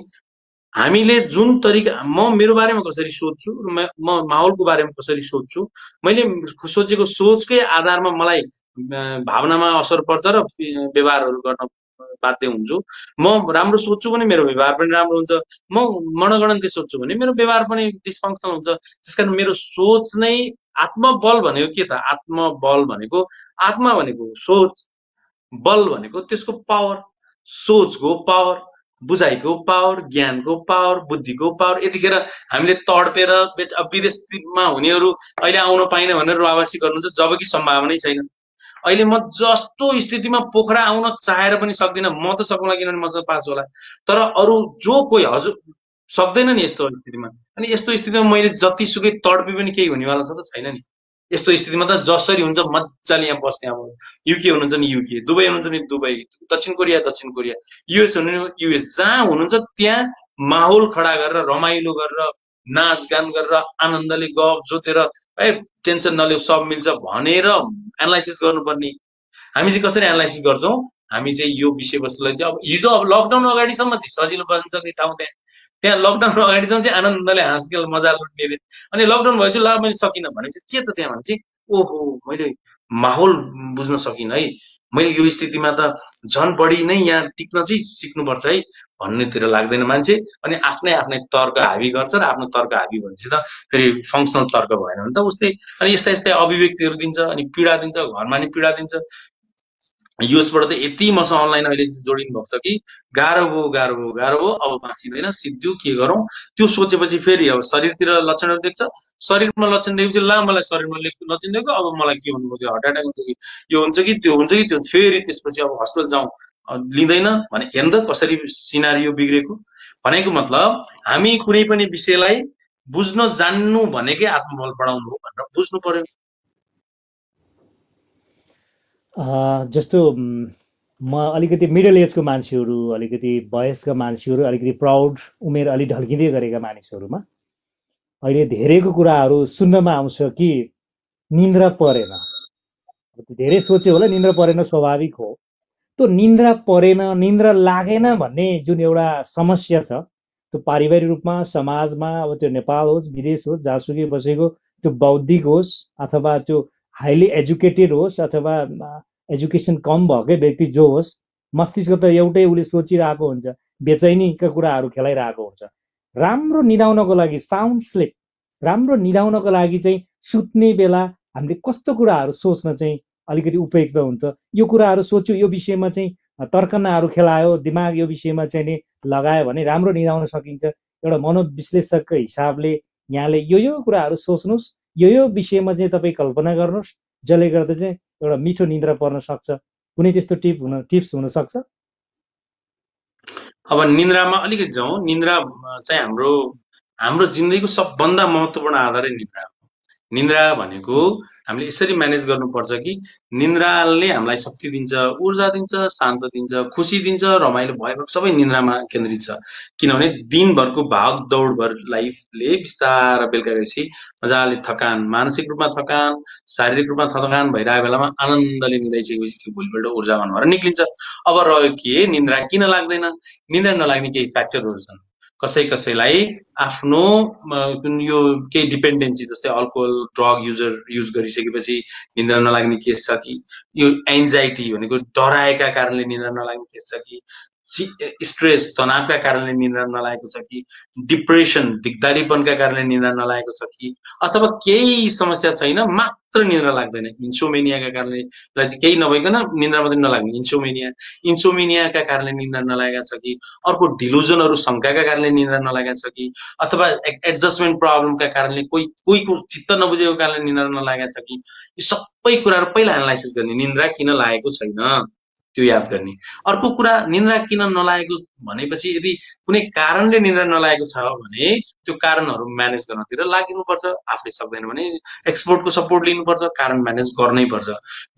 हामीले जुन तरिका मेरो बारेमा कसरी सोच्छु र म माहौलको बारेमा कसरी सोच्छु, मैले सोचेको सोचकै आधारमा मलाई भावनामा असर पर्छ र व्यवहारहरू गर्न बाध्य हुन्छु। म राम्रो सोच्छु भने मेरो व्यवहार पनि राम्रो हुन्छ, म मनगणन्ती सोच्छु भने मेरो व्यवहार पनि डिसफङ्क्सन हुन्छ। त्यसकारण मेरो सोच नै आत्मबल भनेको के त? आत्मबल भनेको आत्मा भनेको सोच, बल भनेको त्यसको पावर, सोचको पावर, बुझाइको पावर, ज्ञानको पावर, बुद्धिको पावर। यतिखेर हामीले तडपेर विदेशमा हुनेहरू अहिले आउन पाइन भनेर रुवावासी गर्नुहुन्छ, जबकि सम्भावनै छैन। अहिले म जस्तो स्थितिमा पोखरा आउन चाहेर पनि सक्दिनँ, म त सकौँला किनभने मसँग पास होला, तर अरू जो कोही हजुर सक्दैन नि यस्तो स्थितिमा। अनि यस्तो स्थितिमा मैले जतिसुकै तडपे पनि केही हुनेवाला छ त छैन नि। यस्तो स्थितिमा त जसरी हुन्छ मजाले यहाँ बस्ने। अब युके हुनुहुन्छ नि युके, दुबई हुनुहुन्छ नि दुबई, दक्षिण कोरिया दक्षिण कोरिया, युएस हुनुहुन्छ युएस, जहाँ हुनुहुन्छ त्यहाँ माहौल खडा गरेर रमाइलो गरेर नाचगान गरेर आनन्दले गफ जोतेर टेन्सन नलियो सब मिल्छ भनेर एनालाइसिस गर्नुपर्ने। हामी चाहिँ कसरी एनालाइसिस गर्छौँ? हामी चाहिँ यो विषयवस्तुलाई चाहिँ अब हिजो अब लकडाउन अगाडिसम्म चाहिँ सजिलो बस्न सक्ने ठाउँ त्यहाँ लकडाउन अगाडिसम्म चाहिँ आनन्दले हाँसखेल मजा लुट्ने रे। अनि लकडाउन भएपछि ल मैले सकिनँ भनेपछि के त त्यहाँ भने चाहिँ ओहो मैले माहौल बुझ्न सकिनँ है, मैले यो स्थितिमा त झन् बढी नै यहाँ टिक्न चाहिँ सिक्नुपर्छ है भन्नेतिर लाग्दैन मान्छे। अनि आफ्नै आफ्नै तर्क हावी गर्छ र आफ्नो तर्क हावी भएपछि त फेरि फङ्सनल तर्क भएन भने त उस्तै अनि यस्ता यस्तै अभिव्यक्तिहरू दिन्छ, अनि पीडा दिन्छ, घरमा नि पीडा दिन्छ। युएसबाट त यति मसँग अनलाइन अहिले जोडिनु भएको छ कि गाह्रो भयो, अब बाँचिँदैन, सिद्धि के गरौँ त्यो सोचेपछि फेरि अब शरीरतिर लक्षणहरू देख्छ, शरीरमा लक्षण देखेपछि ला मलाई शरीरमा लक्षण देख्यो, अब मलाई के हुनु पर्यो, हार्ट एट्याक हुन्छ कि यो हुन्छ कि त्यो हुन्छ कि त्यो, फेरि त्यसपछि अब हस्पिटल जाउँ लिँदैन भने हेर्नु त कसरी सिनारियो बिग्रेको। भनेको मतलब हामी कुनै पनि विषयलाई बुझ्न जान्नु भनेकै आत्मबल बढाउनु हो भनेर बुझ्नु पर्यो। जस्तो म अलिकति मिडल एजको मान्छेहरू, अलिकति वयस्क मान्छेहरू, अलिकति प्राउड उमेर अलि ढल्किँदै गरेका मानिसहरूमा अहिले धेरैको कुराहरू सुन्नमा आउँछ कि निन्द्रा परेन। धेरै सोच्यो होला निन्द्रा परेन, स्वाभाविक हो। त्यो निन्द्रा परेन, निन्द्रा लागेन भन्ने जुन एउटा समस्या छ, त्यो पारिवारिक रूपमा समाजमा, अब त्यो नेपाल होस् विदेश होस् जहाँसुकै बसेको, त्यो बौद्धिक होस् अथवा त्यो हाइली एजुकेटेड होस् अथवा एजुकेसन कम भएकै व्यक्ति जो होस्, मस्तिष्क त एउटै उसले सोचिरहेको हुन्छ, बेचैनीका कुराहरू खेलाइरहेको हुन्छ। राम्रो निदाउनको लागि साउन्ड स्लिप, राम्रो निदाउनको लागि चाहिँ सुत्ने बेला हामीले कस्तो कुराहरू सोच्न चाहिँ अलिकति उपयुक्त हुन्छ, यो कुराहरू सोच्यो, यो विषयमा चाहिँ तर्कनाहरू खेलायो, दिमाग यो विषयमा चाहिँ नि लगायो भने राम्रो निदाउन सकिन्छ। एउटा मनोविश्लेषकको हिसाबले यहाँले यो कुराहरू सोच्नुहोस्, यो विषयमा चाहिँ तपाईँ कल्पना गर्नुहोस्, जसले गर्दा चाहिँ एउटा मिठो निद्रा पर्न सक्छ। कुनै त्यस्तो टिप्स हुन सक्छ? अब निन्द्रामा अलिकति जाउँ। निन्द्रा चाहिँ हाम्रो जिन्दगीको सबभन्दा महत्त्वपूर्ण आधारै निद्रा हो। निन्द्रा भनेको हामीले यसरी म्यानेज गर्नुपर्छ कि निन्द्राले हामीलाई शक्ति दिन्छ, ऊर्जा दिन्छ, शान्त दिन्छ, खुसी दिन्छ, रमाइलो भयो सबै निन्द्रामा केन्द्रित छ। किनभने दिनभरको भाग दौडभर लाइफले बिस्तार बेलुका गएपछि मजाले थकान, मानसिक रूपमा थकान, शारीरिक रूपमा थकान भइरहेको बेलामा आनन्दले निदाइसकेपछि त्यो भोलिपल्ट ऊर्जावान भएर निक्लिन्छ। अब रह्यो के निन्द्रा किन लाग्दैन? निन्द्रा नलाग्ने केही फ्याक्टरहरू छन्। कसैलाई आफ्नो यो केही डिपेन्डेन्सी जस्तै अल्कोहल ड्रग युज गरिसकेपछि निन्द्रा नलाग्ने केस छ कि यो एन्जाइटी भनेको डराएका कारणले निन्द्रा नलाग्ने केस छ कि स्ट्रेस तनावका कारणले निन्द्रा नलागेको छ कि डिप्रेसन दिग्दारीपनका कारणले निन्द्रा नलागेको छ कि अथवा केही समस्या छैन मात्र निन्द्रा लाग्दैन, इन्सोमेनियाका कारणले केही नभइकन निन्द्रा मात्रै नलाग्ने इन्सोमेनियाका कारणले निन्द्रा नलागेका छ कि अर्को डिलुजनहरू शङ्काका कारणले निन्द्रा नलागेका छ कि अथवा एडजस्टमेन्ट प्रब्लमका कारणले कोहीको चित्त नबुझेको कारणले निन्द्रा नलागेका छ कि यो सबै कुराहरू पहिला एनालाइसिस गर्ने, निन्द्रा किन लागेको छैन त्यो याद गर्ने। अर्को कुरा निन्द्रा किन नलागेको भनेपछि यदि कुनै कारणले निन्द्रा नलागेको छ भने त्यो कारणहरू म्यानेज गर्नतिर लागिनुपर्छ। आफूले सक्दैन भने एक्सपर्टको सपोर्ट लिनुपर्छ, कारण म्यानेज गर्नै पर्छ।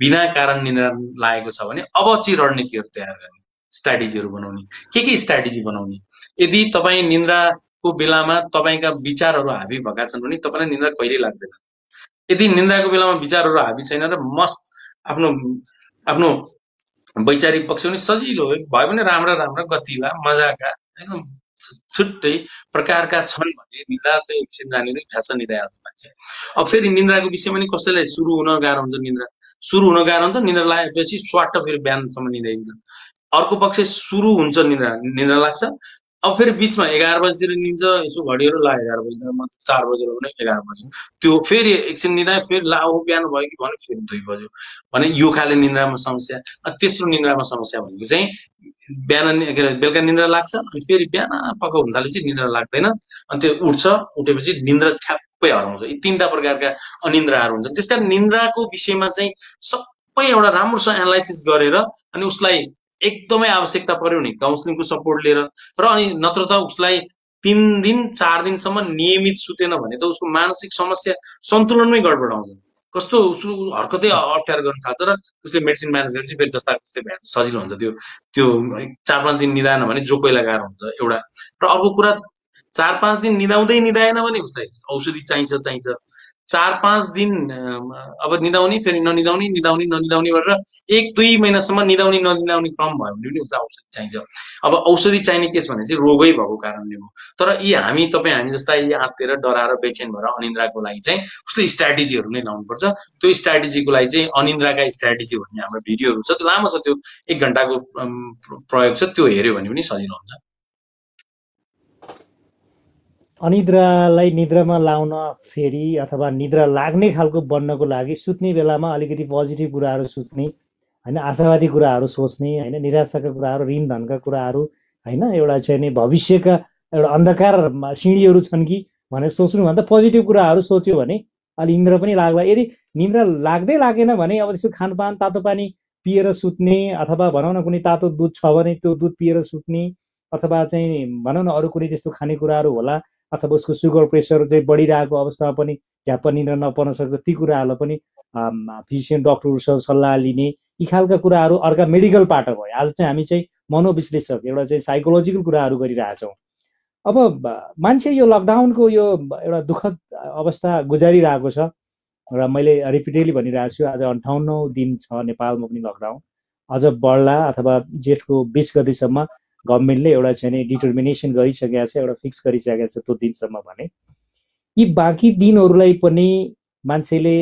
बिना कारण निन्द्रा लागेको छ भने अब चाहिँ रणनीतिहरू तयार गर्ने, स्ट्राटेजीहरू बनाउने। के स्ट्राटेजी बनाउने? यदि तपाईँ निन्द्राको बेलामा तपाईँका विचारहरू हाबी भएका छन् भने तपाईँलाई निन्द्रा कहिल्यै लाग्दैन। यदि निन्द्राको बेलामा विचारहरू हाबी छैन र मस्त आफ्नो वैचारिक पक्ष पनि सजिलो भयो भने राम्रा गतिला मजाका एकदम छुट्टै प्रकारका छन् भने निन्द्रा चाहिँ एकछिन जाने नै खास निदाइहाल्छ मान्छे। अब फेरि निन्द्राको विषयमा नि कसैलाई सुरु हुन गाह्रो हुन्छ, निन्द्रा लागेपछि स्वाट फेरि बिहानसम्म निदाइन्छ। अर्को पक्ष सुरु हुन्छ निन्द्रा लाग्छ, अब फेरि बिचमा 11 बजीतिर निन्छ, यसो घडीहरू ला 11 बजीतिर म 4 बजेर भने 11 बज्यो, त्यो फेरि एकछिन निदाए फेरि ला बिहान भयो कि भने फेरि 2 बज्यो भने यो खाले निन्द्रामा समस्या। तेस्रो निन्द्रामा समस्या भनेको चाहिँ बिहान बेलुका निन्द्रा लाग्छ अनि फेरि बिहान पक्क हुन थालेपछि निन्द्रा लाग्दैन अनि त्यो उठेपछि निन्द्रा ठ्याप्पै हराउँछ। यी 3टा प्रकारका अनिन्द्राहरू हुन्छन्। त्यसकारण निन्द्राको विषयमा चाहिँ सबै एउटा राम्रोसँग एनालाइसिस गरेर अनि उसलाई एकदमै आवश्यकता पर्यो भने काउन्सिलिङको सपोर्ट लिएर र अनि नत्र त उसलाई 3 दिन 4 दिनसम्म नियमित सुतेन भने त उसको मानसिक समस्या सन्तुलनमै गडबड आउँछ। कस्तो उसको हरकतै अप्ठ्यारो गर्न थाल्छ र उसले मेडिसिन म्यानेज गरेपछि फेरि जस्ता त्यस्तै भइहाल्छ, सजिलो हुन्छ। त्यो 4-5 दिन निदाएन भने जो कोहीलाई गाह्रो हुन्छ एउटा। र अर्को कुरा 4-5 दिन निदाएन भने उसलाई औषधि चाहिन्छ। 4-5 दिन अब निदाउने फेरि ननिदाउने गरेर 1-2 महिनासम्म निदाउने ननिदाउने क्रम भयो भने पनि उसलाई औषधि चाहिन्छ। अब औषधि चाहिने केस भने चाहिँ रोगै भएको कारणले हो। तर यी हामी जस्ता यी आत्तिएर डराएर बेचैन भएर अनिन्द्राको लागि चाहिँ उसले स्ट्राटेजीहरू नै लाउनुपर्छ। त्यो स्ट्राटेजीको लागि चाहिँ अनिन्द्राका स्ट्राटेजी भन्ने हाम्रो भिडियोहरू छ, त्यो लामो छ, त्यो 1 घण्टाको प्रयोग छ, त्यो हेऱ्यो भने पनि सजिलो हुन्छ। अनिद्रालाई निद्रामा लाउन फेरि अथवा निद्रा लाग्ने खालको बन्नको लागि सुत्ने बेलामा अलिकति पोजिटिभ कुराहरू सोच्ने होइन, आशावादी कुराहरू सोच्ने होइन, निराशाका कुराहरू ऋण धनका कुराहरू होइन, एउटा चाहिँ नि भविष्यका एउटा अन्धकार सिँढीहरू छन् कि भनेर सोच्नुभन्दा पोजिटिभ कुराहरू सोच्यो भने अलि निन्द्रा पनि लाग्ला। यदि निन्द्रा लाग्दै लागेन भने अब त्यसको खानपान तातो पानी पिएर सुत्ने अथवा भनौँ न कुनै तातो दुध छ भने त्यो दुध पिएर सुत्ने अथवा चाहिँ भनौँ न अरू कुनै त्यस्तो खानेकुराहरू होला अथवा उसको सुगर प्रेसर चाहिँ बढिरहेको अवस्थामा पनि झ्याप्प निन्द्रा नपर्न सक्छ, ती कुराहरूलाई पनि फिजिसियन डक्टरहरूसँग सल्लाह लिने, यी खालका कुराहरू अर्का मेडिकल पार्ट भयो। आज चाहिँ हामी चाहिँ मनोविश्लेषक एउटा चाहिँ साइकोलोजिकल कुराहरू गरिरहेछौँ। अब मान्छे यो लकडाउनको यो एउटा दुःखद अवस्था गुजारिरहेको छ र मैले रिपिटेडली भनिरहेको छु, आज 58 दिन छ नेपालमा पनि लकडाउन, अझ बढ्ला अथवा जेठको 20 गतिसम्म गभर्मेन्टले एउटा चाहिँ डिटर्मिनेसन गरिसकेको छ, एउटा फिक्स गरिसकेको छ त्यो दिनसम्म। भने यी बाँकी दिनहरूलाई पनि मान्छेले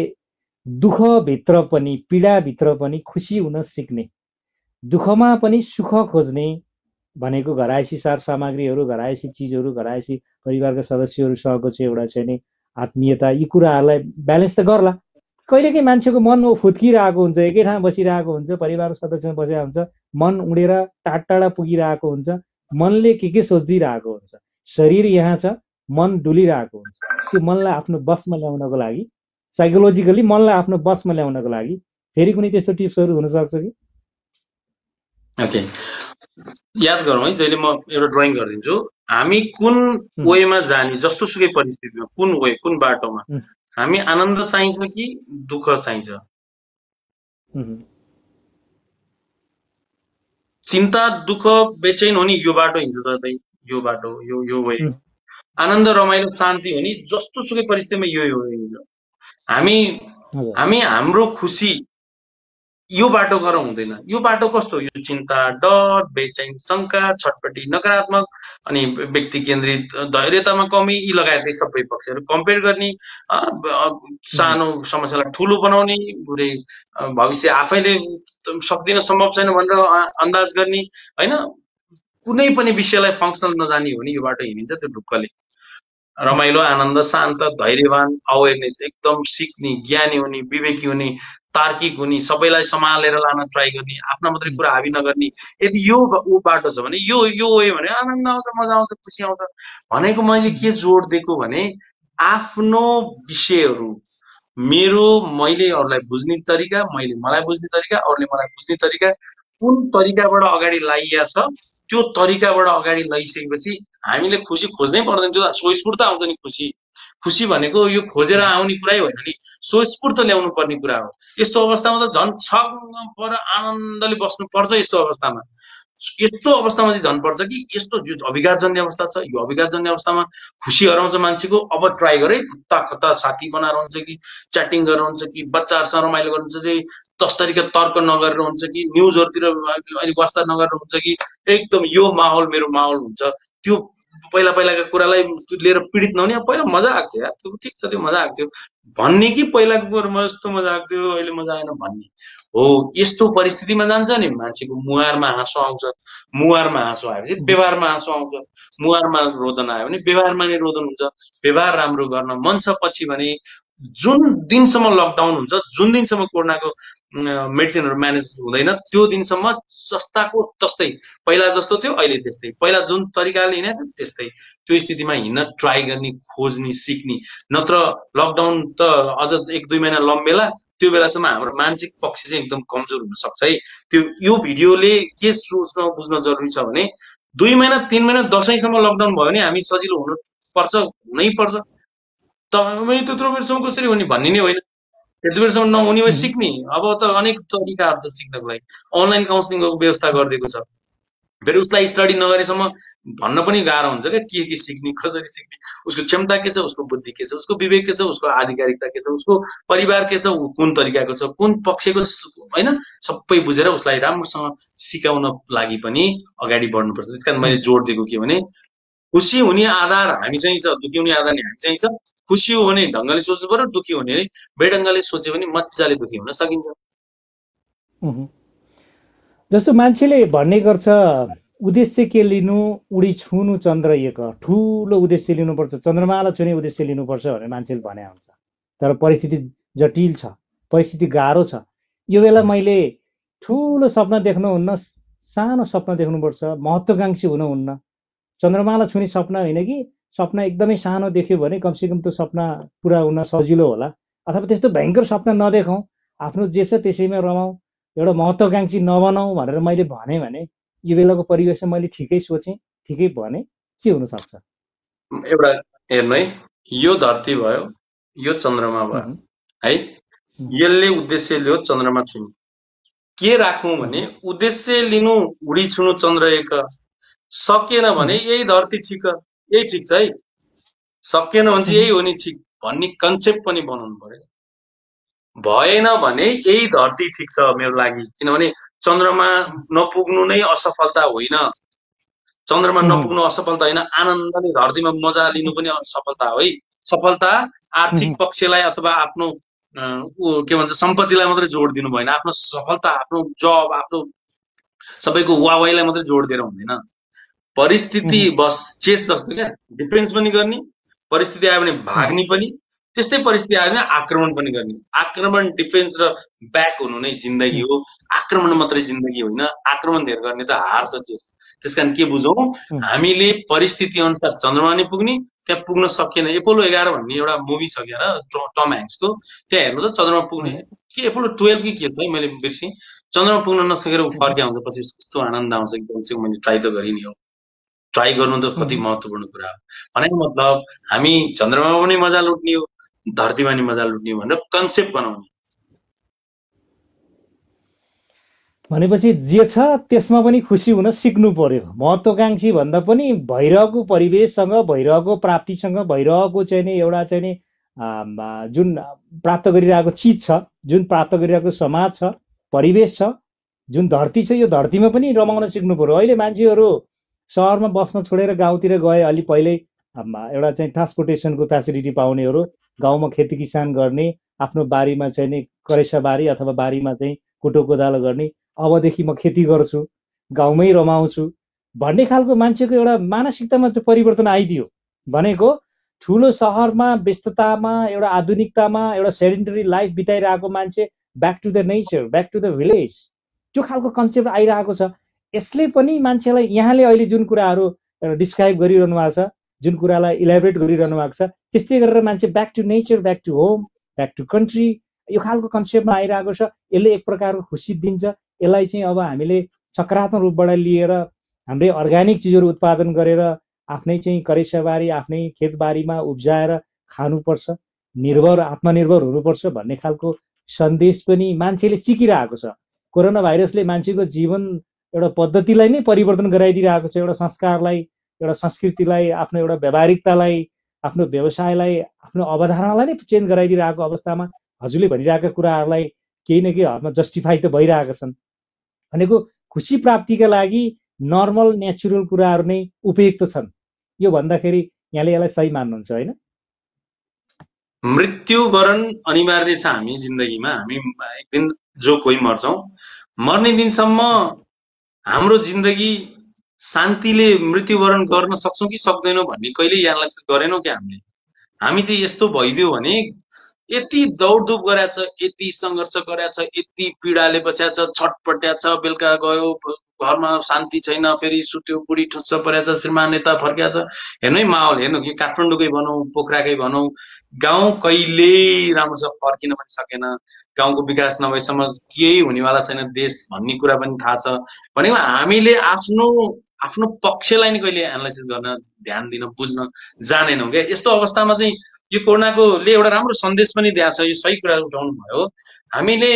दुःखभित्र पनि पीडाभित्र पनि खुसी हुन सिक्ने, दुःखमा पनि सुख खोज्ने भनेको घरायसी सामग्रीहरू, घरायसी चिजहरू, घरायसी परिवारका सदस्यहरूसँगको चाहिँ एउटा चाहिँ नि आत्मीयता, यी कुराहरूलाई ब्यालेन्स त गर्ला। कहिलेकाहीँ मान्छेको मन फुत्किरहेको हुन्छ, एकै ठाउँ बसिरहेको हुन्छ, परिवारको सदस्यसँग बसेको हुन्छ, मन उडेर टाढा पुगिरहेको हुन्छ, मनले के सोचिदिरहेको हुन्छ, शरीर यहाँ छ मन डुलिरहेको हुन्छ। त्यो मनलाई आफ्नो बसमा ल्याउनको लागि, साइकोलोजिकली मनलाई आफ्नो बसमा ल्याउनको लागि फेरि कुनै त्यस्तो टिप्सहरू हुन सक्छ कि? ओके, याद गरौँ है, जहिले म एउटा ड्रइङ गरिदिन्छु, हामी कुन वेमा जाने, जस्तो सुकै परिस्थितिमा कुन वे, कुन बाटोमा हामी आनन्द चाहिन्छ कि दुःख चाहिन्छ? चिन्ता दुःख बेचैन हो नि यो बाटो हिँड्छ सधैँ, यो बाटो यो वे। आनन्द रमाइलो शान्ति हो नि जस्तो सुकै परिस्थितिमा यो हिँड्छ। हामी हामी हाम्रो खुसी यो बाटो गरेर हुँदैन। यो बाटो कस्तो? यो चिन्ता, डर, बेचैन, शङ्का, छटपटी, नकारात्मक अनि व्यक्ति केन्द्रित, धैर्यतामा कमी यी लगायतै सबै पक्षहरू कम्पेयर गर्ने, सानो समस्यालाई ठुलो बनाउने, पुरै भविष्य आफैले सक्दिन, सम्भव छैन भनेर अन्दाज गर्ने, होइन? कुनै पनि विषयलाई फङ्सनल नजानी हो नि यो बाटो हिँडिन्छ त्यो ढुक्कले। रमाइलो, आनन्द, शान्त, धैर्यवान, अवेरनेस, एकदम सिक्ने, ज्ञानी हुने, विवेकी हुने, तार्किक हुने, सबैलाई सम्हालेर लान ट्राई गर्ने, आफ्ना मात्रै कुरा हाबी नगर्ने। यदि यो बाटो छ भने यो हो भने आनन्द आउँछ, मजा आउँछ, खुसी आउँछ। भनेको मैले के जोड दिएको भने आफ्नो विषयहरू मैले अरूलाई बुझ्ने तरिका, मैले मलाई बुझ्ने तरिका, अरूले मलाई बुझ्ने तरिका, कुन तरिकाबाट अगाडि लागिया छ त्यो तरिकाबाट अगाडि लैसकेपछि हामीले खुसी खोज्नै पर्दैन। त्यो स्वस्फूर्त आउँछ नि खुसी। खुसी भनेको यो खोजेर आउने कुरै होइन नि, स्वस्फूर्त ल्याउनु पर्ने कुरा हो। यस्तो अवस्थामा त झन् छङ्ग पर आनन्दले बस्नु पर्छ। यस्तो अवस्थामा चाहिँ झन् पर्छ कि यस्तो जो अभिघातजन्य अवस्था छ, यो अभिघातजन्य अवस्थामा खुसी हराउँछ मान्छेको। अब ट्राई गरे खुत्ता खत्ता साथी बनाएर हुन्छ कि च्याटिङ गरेर हुन्छ कि बच्चाहरूसँग रमाइलो गर्नुहुन्छ कि तस्तरीका तर्क नगरेर हुन्छ कि न्युजहरूतिर अहिले वास्ता नगरेर हुन्छ कि एकदम यो माहौल मेरो माहौल हुन्छ। त्यो पहिलाका कुरालाई लिएर पीडित नहुने। पहिला मजा आएको थियो यार, त्यो ठिक छ, त्यो मजा आएको थियो भन्ने कि पहिलाको कुरामा यस्तो मजा आएको थियो अहिले मजा आएन भन्ने हो। यस्तो परिस्थितिमा जान्छ नि मान्छेको मुहारमा हाँसो आउँछ। मुहारमा हाँसो आएपछि व्यवहारमा हाँसो आउँछ। मुहारमा रोदन आयो भने व्यवहारमा नै रोदन हुन्छ। व्यवहार राम्रो गर्न मन छ पछि भने जुन दिनसम्म लकडाउन हुन्छ, जुन दिनसम्म कोरोनाको मेडिसिनहरू म्यानेज हुँदैन, त्यो दिनसम्म जस्ताको तस्तै पहिला जस्तो थियो अहिले त्यस्तै, पहिला जुन तरिकाले हिँडेको थियो त्यस्तै, त्यो स्थितिमा हिँड्न ट्राई गर्ने, खोज्ने, सिक्ने। नत्र लकडाउन त अझ 1-2 महिना लम्बेला, त्यो बेलासम्म हाम्रो मानसिक पक्ष चाहिँ एकदम कमजोर हुन सक्छ है। त्यो यो भिडियोले के सोच्न बुझ्न जरुरी छ भने 2 महिना 3 महिना दशैंसम्म लकडाउन भयो भने हामी सजिलो हुनै पर्छ। तपाईँ त्यत्रो बेरसम्म कसरी हुने भन्ने नै होइन। त्यति बेरसम्म नहुने भए सिक्ने। अब त अनेक तरिकाहरू छ सिक्नको लागि। अनलाइन काउन्सिलिङको व्यवस्था गरिदिएको छ। फेरि उसलाई स्टडी नगरेसम्म भन्न पनि गाह्रो हुन्छ क्या के सिक्ने, कसरी सिक्ने, उसको क्षमता के छ, उसको बुद्धि के छ, उसको विवेक के छ, उसको आधिकारिकता के छ, उसको परिवार के छ, ऊ कुन तरिकाको छ, कुन पक्षको होइन, सबै बुझेर उसलाई राम्रोसँग सिकाउन लागि पनि अगाडि बढ्नुपर्छ। त्यस कारण मैले जोड दिएको के भने खुसी हुने आधार हामी चाहिँ छ, दुखी हुने आधार हामी चाहिँ छ। खुसी हो भने ढङ्गले सोच्नु पर्यो, दुखी हुने बेढङ्गले सोच्यो भने मजाले दुखी हुन सकिन्छ। जस्तो मान्छेले भन्ने गर्छ उद्देश्य के लिनु, उडी छुनु चन्द्र एक, ठुलो उद्देश्य लिनुपर्छ, चन्द्रमाला छुने उद्देश्य लिनुपर्छ भनेर मान्छेले भने हुन्छ। तर परिस्थिति जटिल छ, परिस्थिति गाह्रो छ। यो बेला मैले ठुलो सपना देख्नुहुन्न, सानो सपना देख्नुपर्छ, महत्त्वकांक्षी हुनुहुन्न। चन्द्रमाला छुने सपना होइन कि सपना एकदमै सानो देख्यो भने कमसेकम त्यो सपना पुरा हुन सजिलो होला। अथवा त्यस्तो भयङ्कर सपना नदेखौँ, आफ्नो जे छ त्यसैमा रमाउँ, एउटा महत्त्वकांक्षी नबनाऊ भनेर मैले भने यो बेलाको परिवेशमा मैले ठिकै सोचेँ, ठिकै भने के हुन सक्छ? एउटा हेर्नु है, यो धरती भयो, यो चन्द्रमा भयो है, यसले उद्देश्य लियो चन्द्रमा छुनु। के राखौँ भने उद्देश्य लिनु उडी छुनु चन्द्र एक, सकेन भने यही धरती ठिक, यही ठिक छ है, सकेन भने चाहिँ यही हो नि ठिक भन्ने कन्सेप्ट पनि बनाउनु पर्यो। भएन भने यही धरती ठिक छ मेरो लागि, किनभने चन्द्रमा नपुग्नु नै असफलता होइन। चन्द्रमा नपुग्नु असफलता होइन, आनन्दले धरतीमा मजा लिनु पनि सफलता हो है। सफलता आर्थिक पक्षलाई अथवा आफ्नो के भन्छ सम्पत्तिलाई मात्रै जोड दिनु भएन। आफ्नो सफलता, आफ्नो जब, आफ्नो सबैको वावाईलाई मात्रै जोड दिएर हुँदैन। परिस्थिति बस चेस जस्तो क्या, डिफेन्स पनि गर्ने, परिस्थिति आयो भने भाग्ने पनि, त्यस्तै परिस्थिति आयो भने आक्रमण पनि गर्ने। आक्रमण, डिफेन्स र ब्याक हुनु नै जिन्दगी हो। आक्रमण मात्रै जिन्दगी होइन, आक्रमण धेर गर्ने त हार छ चेस। त्यसकारण के बुझौँ, हामीले परिस्थिति अनुसार चन्द्रमा नै पुग्ने, त्यहाँ पुग्न सकेन। एपोलो 11 भन्ने एउटा मुभी छ क्या टम ह्याङ्क्सको, त्यहाँ हेर्नु त चन्द्रमा पुग्ने के एपोलो 12 कि के है मैले बिर्सेँ, चन्द्रमा पुग्न नसकेर फर्के आउँछ पछि कस्तो आनन्द आउँछ कि कमसेकम मैले ट्राई त गरिने हो। ट्राई गर्नु त कति महत्त्वपूर्ण कुरा हो। भनेको मतलब हामी चन्द्रमामा पनि मजा लुट्ने हो, धरतीमा नि मजा लुट्ने भनेर कन्सेप्ट बनाउने। भनेपछि जे छ त्यसमा पनि खुसी हुन सिक्नु पर्यो। महत्वाकांक्षी भन्दा पनि भइरहेको परिवेशसँग, भइरहेको प्राप्तिसँग, भइरहेको चाहिँ नि एउटा चाहिँ नि जुन प्राप्त गरिरहेको चिज छ, जुन प्राप्त गरिरहेको समाज छ, परिवेश छ, जुन धरती छ, यो धरतीमा पनि रमाउन सिक्नु पर्यो। अहिले मान्छेहरू सहरमा बस्न छोडेर गाउँतिर गए। अलि पहिल्यै एउटा चाहिँ ट्रान्सपोर्टेसनको फेसिलिटी पाउनेहरू गाउँमा खेती किसान गर्ने, आफ्नो बारीमा चाहिँ नि करेसा बारी अथवा बारीमा चाहिँ कुटो कोदालो गर्ने, अबदेखि म खेती गर्छु, गाउँमै रमाउँछु भन्ने खालको मान्छेको एउटा मानसिकतामा त्यो परिवर्तन आइदियो। भनेको ठुलो सहरमा व्यस्ततामा, एउटा आधुनिकतामा, एउटा सेडेन्टरी लाइफ बिताइरहेको मान्छे back to the nature, back to the village, त्यो खालको कन्सेप्ट आइरहेको छ। यसले पनि मान्छेलाई, यहाँले अहिले जुन कुराहरू डिस्क्राइब गरिरहनु भएको छ, जुन कुरालाई इलेबरेट गरिरहनु भएको छ, त्यस्तै गरेर मान्छे back to nature, back to home, back to country, यो खालको कन्सेप्टमा आइरहेको छ। यसले एक प्रकारको खुसी दिन्छ। यसलाई चाहिँ अब हामीले सकारात्मक रूपबाट लिएर हाम्रै अर्ग्यानिक चिजहरू उत्पादन गरेर आफ्नै चाहिँ करेसाबारी, आफ्नै खेतबारीमा उब्जाएर खानुपर्छ, निर्भर आत्मनिर्भर हुनुपर्छ भन्ने खालको सन्देश पनि मान्छेले सिकिरहेको छ। कोरोना भाइरसले मान्छेको जीवन एउटा पद्धतिलाई नै परिवर्तन गराइदिइरहेको छ। एउटा संस्कारलाई, एउटा संस्कृतिलाई, आफ्नो एउटा व्यावहारिकतालाई, आफ्नो व्यवसायलाई, आफ्नो अवधारणालाई नै चेन्ज गराइदिइरहेको अवस्थामा हजुरले भनिरहेका कुराहरूलाई केही न केही हदमा जस्टिफाई त भइरहेका छन्। भनेको खुसी प्राप्तिका लागि नर्मल नेचुरल कुराहरू नै उपयुक्त छन्। यो भन्दाखेरि यहाँले यसलाई सही मान्नुहुन्छ होइन? मृत्युवरण अनिवार्य छ हामी जिन्दगीमा। हामी एक दिन जो कोही मर्छौं, मर्ने दिनसम्म हाम्रो जिन्दगी शान्तिले मृत्युवरण गर्न सक्छौं कि सक्दैनौं भन्ने कहिले एनालाइसिस गरेनौं क्या हामीले। हामी चाहिँ यस्तो भइदियो भने यति दौडधुप गरेको छ, यति सङ्घर्ष गरेको छ, यति पीडाले बसेको छ, छटपट्या छ, बेलुका गयो घरमा शान्ति छैन, फेरि सुत्यो, बुढी ठुस्स परेको छ, श्रीमान यता फर्किया छ। हेर्नु है माहौल, हेर्नु कि काठमाडौँकै भनौँ, पोखराकै भनौँ, गाउँ कहिल्यै राम्रोसँग फर्किन पनि सकेन। गाउँको विकास नभएसम्म केही हुनेवाला छैन देश भन्ने कुरा पनि थाहा छ। भनेको हामीले आफ्नो पक्षलाई नि कहिले एनालाइसिस गर्न, ध्यान दिन, बुझ्न जानेनौँ क्या। यस्तो अवस्थामा चाहिँ यो कोरोनाकोले एउटा राम्रो सन्देश पनि दिएको छ। यो सही कुरा उठाउनु भयो। हामीले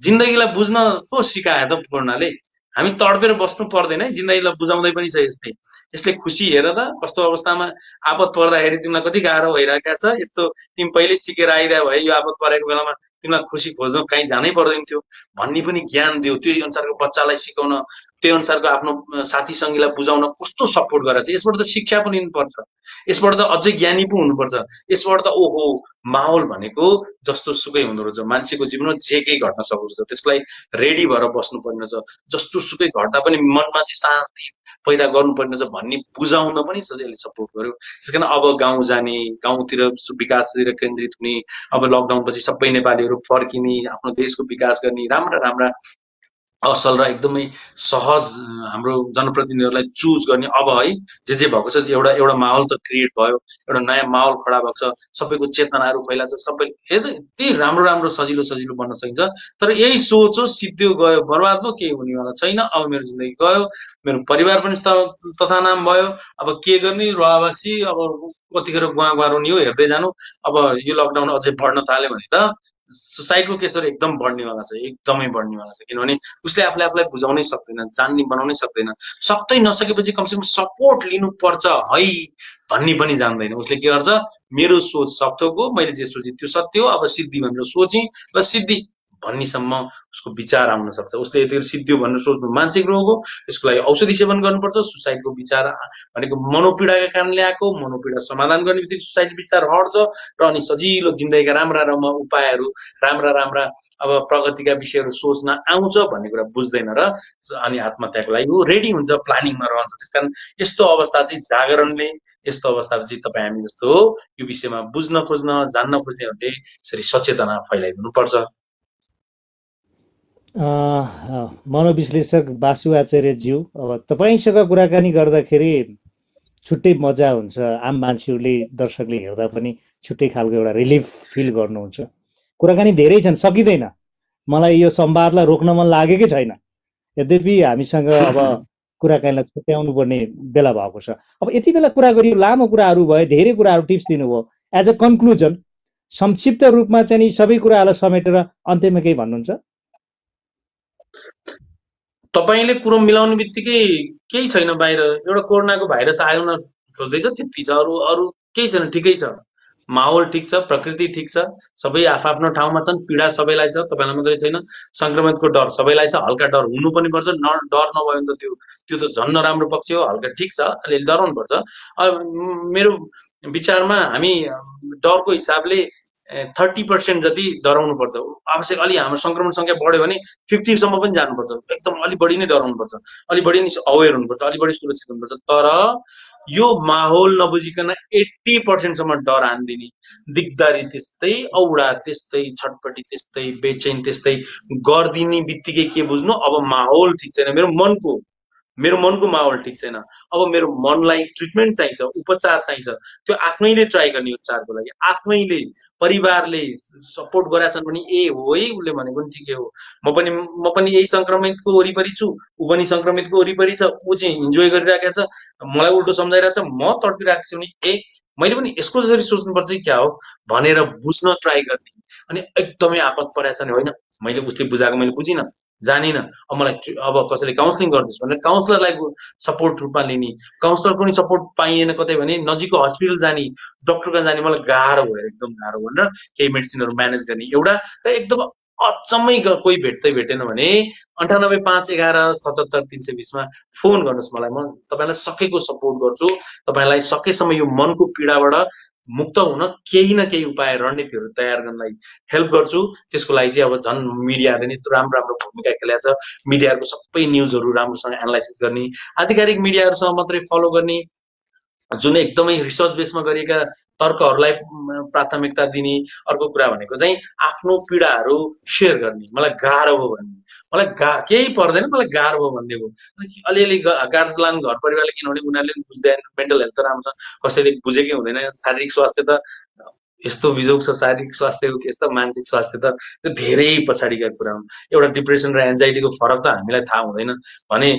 जिन्दगीलाई बुझ्न पो सिकायो त कोरोनाले। हामी तडपेर बस्नु पर्दैन है, जिन्दगीलाई बुझाउँदै पनि छ यसले। यसले खुसी हेर त कस्तो अवस्थामा आपत पर्दाखेरि तिमीलाई कति गाह्रो भइरहेको छ, यस्तो तिमी पहिल्यै सिकेर आइरह्यो भए यो आपत परेको बेलामा तिमीलाई खुसी खोज्न कहीँ जानै पर्दैन थियो भन्ने पनि ज्ञान दियो। त्यो अनुसारको बच्चालाई सिकाउन, त्यो अनुसारको आफ्नो साथी सङ्गीलाई बुझाउन कस्तो सपोर्ट गरेर चाहिँ यसबाट त शिक्षा पनि लिनुपर्छ, यसबाट त अझै ज्ञानी पो हुनुपर्छ। यसबाट त ओहो माहौल भनेको जस्तो सुकै हुँदो रहेछ, मान्छेको जीवनमा जे केही घट्न सक्दो रहेछ, त्यसलाई रेडी भएर बस्नुपर्ने छ। जस्तो सुकै घट्दा पनि मनमा चाहिँ शान्ति पैदा गर्नुपर्ने छ भन्ने बुझाउन पनि यसले सपोर्ट गर्यो। त्यसकारण अब गाउँ जाने, गाउँतिर विकासतिर केन्द्रित हुने, अब लकडाउन पछि सबै नेपालीहरू फर्किने, आफ्नो देशको विकास गर्ने, राम्रा राम्रा असल र एकदमै सहज हाम्रो जनप्रतिनिधिहरूलाई चुज गर्ने अब है जे भएको छ एउटा माहौल त क्रिएट भयो, एउटा नयाँ माहौल खडा भएको छ, सबैको चेतनाहरू फैलाएको छ, सबै यति राम्रो राम्रो सजिलो सजिलो बन्न सकिन्छ। तर यही सोच हो, सिद्धियो गयो बर्बाद भयो, केही हुनेवाला छैन। अब मेरो जिन्दगी गयो, मेरो परिवार पनि तथा नाम भयो, अब के गर्ने रुवावासी, अब कतिखेर गुवा रुनी हो हेर्दै जानु। अब यो लकडाउन अझै बढ्न थाल्यो भने त सुसाइडको केसहरू एकदम बढ्नेवाला छ, एकदमै बढ्नेवाला छ। किनभने उसले आफूलाई बुझाउनै सक्दैन, जान्ने बनाउनै सक्दैन। सक्दै नसकेपछि कमसेकम सपोर्ट लिनुपर्छ है भन्ने पनि जान्दैन। उसले के गर्छ, मेरो सोच सत्य हो, मैले जे सोचेँ त्यो सत्य हो, अब सिद्धि भनेर सोचेँ र सिद्धि भन्नेसम्म उसको विचार आउन सक्छ। उसले यति सिद्धियो भनेर सोच्नु मानसिक रोग हो, यसको लागि औषधि सेवन गर्नुपर्छ। सुसाइडको विचार भनेको मनोपीडाका कारणले आएको, मनोपीडा समाधान गर्ने बित्तिकै सुसाइड विचार हट्छ र अनि सजिलो जिन्दगीका राम्रा राम्रा उपायहरू, राम्रा राम्रा अब प्रगतिका विषयहरू सोच्न आउँछ भन्ने कुरा बुझ्दैन र अनि आत्महत्याको लागि ऊ रेडी हुन्छ, प्लानिङमा रहन्छ। त्यसकारण यस्तो अवस्था चाहिँ जागरणले, यस्तो अवस्था चाहिँ तपाईँ हामी जस्तो यो विषयमा बुझ्न खोज्न, जान्न खोज्नेहरूले यसरी सचेतना फैलाइदिनुपर्छ। मनोविश्लेषक बासु आचार्यज्यू, अब तपाईँसँग कुराकानी गर्दाखेरि छुट्टै मजा हुन्छ। आम मान्छेहरूले, दर्शकले हेर्दा पनि छुट्टै खालको एउटा रिलिफ फिल गर्नुहुन्छ। कुराकानी धेरै छन्, सकिँदैन। मलाई यो संवादलाई रोक्न मन लागेकै छैन। यद्यपि हामीसँग अब कुराकानीलाई छुट्याउनु पर्ने बेला भएको छ। अब यति बेला कुरा गरियो, लामो कुराहरू भयो, धेरै कुराहरू टिप्स दिनुभयो। एज अ कन्क्लुजन संक्षिप्त रूपमा चाहिँ नि सबै कुरालाई समेटेर अन्त्यमा केही भन्नुहुन्छ? तपाईँले कुरो मिलाउने बित्तिकै केही छैन बाहिर, एउटा कोरोनाको भाइरस आउन खोज्दैछ त्यति छ, अरू अरू केही छैन, ठिकै छ, माहौल ठिक छ, प्रकृति ठिक छ, सबै आफ्नो ठाउँमा छन्, पीडा सबैलाई छ, तपाईँलाई मात्रै छैन, संक्रमणको डर सबैलाई छ, हल्का डर हुनु पनि पर्छ, डर नभयो भने त त्यो त झन् नराम्रो पक्ष हो, हल्का ठिक छ, अलिअलि डराउनु पर्छ। मेरो विचारमा हामी डरको हिसाबले 30% जति डराउनु पर्छ, आवश्यक अलि हाम्रो संक्रमण संख्या बढ्यो भने 50 सम्म पनि जानुपर्छ, एकदम अलि बढी नै डराउनु पर्छ, अलि बढी नै अवेर हुनुपर्छ, अलि बढी सुरक्षित हुनुपर्छ। तर यो माहौल नबुझिकन 80% सम्म डर हानिदिने, दिगदारी त्यस्तै, औडा त्यस्तै, छटपटी त्यस्तै, बेचैन त्यस्तै गरिदिने बित्तिकै के बुझ्नु, अब माहौल ठिक छैन, मेरो मनको माहौल ठिक छैन, अब मेरो मनलाई ट्रिटमेन्ट चाहिन्छ, उपचार चाहिन्छ, त्यो आफैले ट्राई गर्ने उपचारको लागि, आफैले परिवारले सपोर्ट गरेछन् भने ए हो है उसले भनेको पनि ठिकै हो, म पनि यही संक्रमितको वरिपरि छु, ऊ पनि संक्रमितको वरिपरि छ, ऊ चाहिँ इन्जोय गरिरहेको छ, मलाई उल्टो सम्झाइरहेको छ, म तड्पिरहेको छु भने ए मैले पनि यसको जसरी सोच्नुपर्छ कि क्या हो भनेर बुझ्न ट्राई गर्ने। अनि एकदमै आपत परेछ भने होइन मैले उसले बुझाएको मैले बुझिनँ, जानिनँ, अब मलाई अब कसैले काउन्सिलिङ गर्दैछ भने काउन्सिलरलाई सपोर्ट रूपमा लिने, काउन्सिलर पनि सपोर्ट पाइएन कतै भने नजिकको हस्पिटल जाने, डक्टर कहाँ जाने, मलाई गाह्रो भयो, एकदम गाह्रो भनेर केही मेडिसिनहरू म्यानेज गर्ने एउटा, र एकदम अचम्मै कोही भेटेन भने 98511177 320मा फोन गर्नुहोस् मलाई, म तपाईँलाई सकेको सपोर्ट गर्छु, तपाईँलाई सकेसम्म यो मनको पीडाबाट मुक्त हुन केही न केही उपाय रणनीतिहरू तयार गर्नलाई हेल्प गर्छु। त्यसको लागि चाहिँ अब झन् मिडियाले नि राम्रो राम्रो भूमिका खेलेको छ, मिडियाहरूको सबै न्युजहरू राम्रोसँग एनालाइसिस गर्ने, आधिकारिक मिडियाहरूसँग मात्रै फलो गर्ने, जुन एकदमै रिसर्च बेसमा गरिएका तर्कहरूलाई प्राथमिकता दिने। अर्को कुरा भनेको चाहिँ आफ्नो पीडाहरू सेयर गर्ने, मलाई गाह्रो भयो भन्ने, मलाई केही पर्दैन मलाई गाह्रो भयो भन्ने हो, अलिअलि गाह्रो लाग्नु घर परिवारले, किनभने उनीहरूले बुझ्दैन, मेन्टल हेल्थ त राम्रो छ, कसैले बुझेकै हुँदैन, शारीरिक स्वास्थ्य त यस्तो बिजोग छ, शारीरिक स्वास्थ्यको के छ, मानसिक स्वास्थ्य त त्यो धेरै पछाडिका कुरा हुन्। एउटा डिप्रेसन र एन्जाइटीको फरक त हामीलाई थाहा हुँदैन भने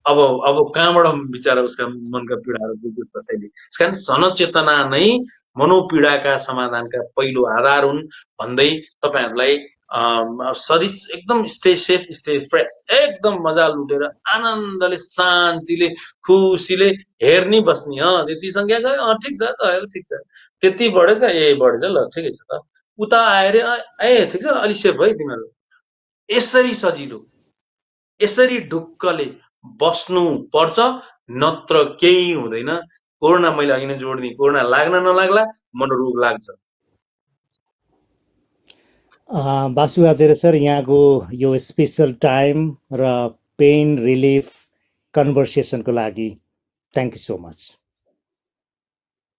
अब कहाँबाट बिचरा उसका मनका पीडाहरू बुझ्छ कसैले। त्यस कारण जनचेतना नै मनोपीडाका समाधानका पहिलो आधार हुन् भन्दै तपाईँहरूलाई शरीर एकदम स्टे सेफ, स्टे फ्रेस, एकदम मजा लुटेर आनन्दले शान्तिले खुसीले हेर्ने बस्ने, त्यति सङ्ख्या गयो ठिक छ ठिक छ, त्यति बढेछ ए बढेछ ल ठिकै छ त, उता आएर ए ठिक छ अलि सेफ है तिमीहरू, यसरी सजिलो यसरी ढुक्कले बस्नु पर्छ, नत्र केही हुँदैन। कोरोना मैले अघि नै जोड्ने, कोरोना लाग्न नलाग्ला मनोरोग लाग्छ। बासु आचार्य सर, यहाँको यो स्पेसल टाइम र पेन रिलिफ कन्भर्सेसनको लागि थ्याङ्क यू सो मच।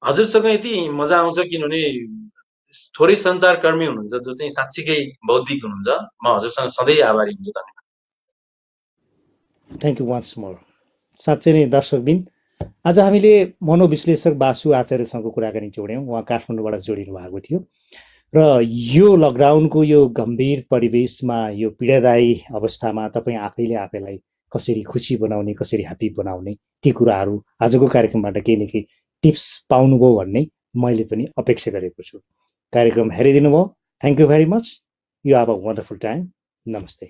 हजुरसँग यति मजा आउँछ किनभने थोरै सञ्चारकर्मी हुनुहुन्छ जो चाहिँ साँच्चीकै बौद्धिक हुनुहुन्छ, म हजुरसँग सधैँ आभारी हुन्छु। धन्यवाद। Thank you once more. साँच्चै नै दर्शकबिन, आज हामीले मनोविश्लेषक बासु आचार्यसँगको कुराकानी जोड्यौँ, उहाँ काठमाडौँबाट जोडिनु भएको थियो र यो लकडाउनको यो गम्भीर परिवेशमा, यो पीडादायी अवस्थामा तपाईँ आफैलाई कसरी खुसी बनाउने, कसरी ह्याप्पी बनाउने, ती कुराहरू आजको कार्यक्रमबाट केही न केही टिप्स पाउनुभयो भन्ने मैले पनि अपेक्षा गरेको छु। कार्यक्रम हेरिदिनु भयो, thank you very much. You have a wonderful time. नमस्ते।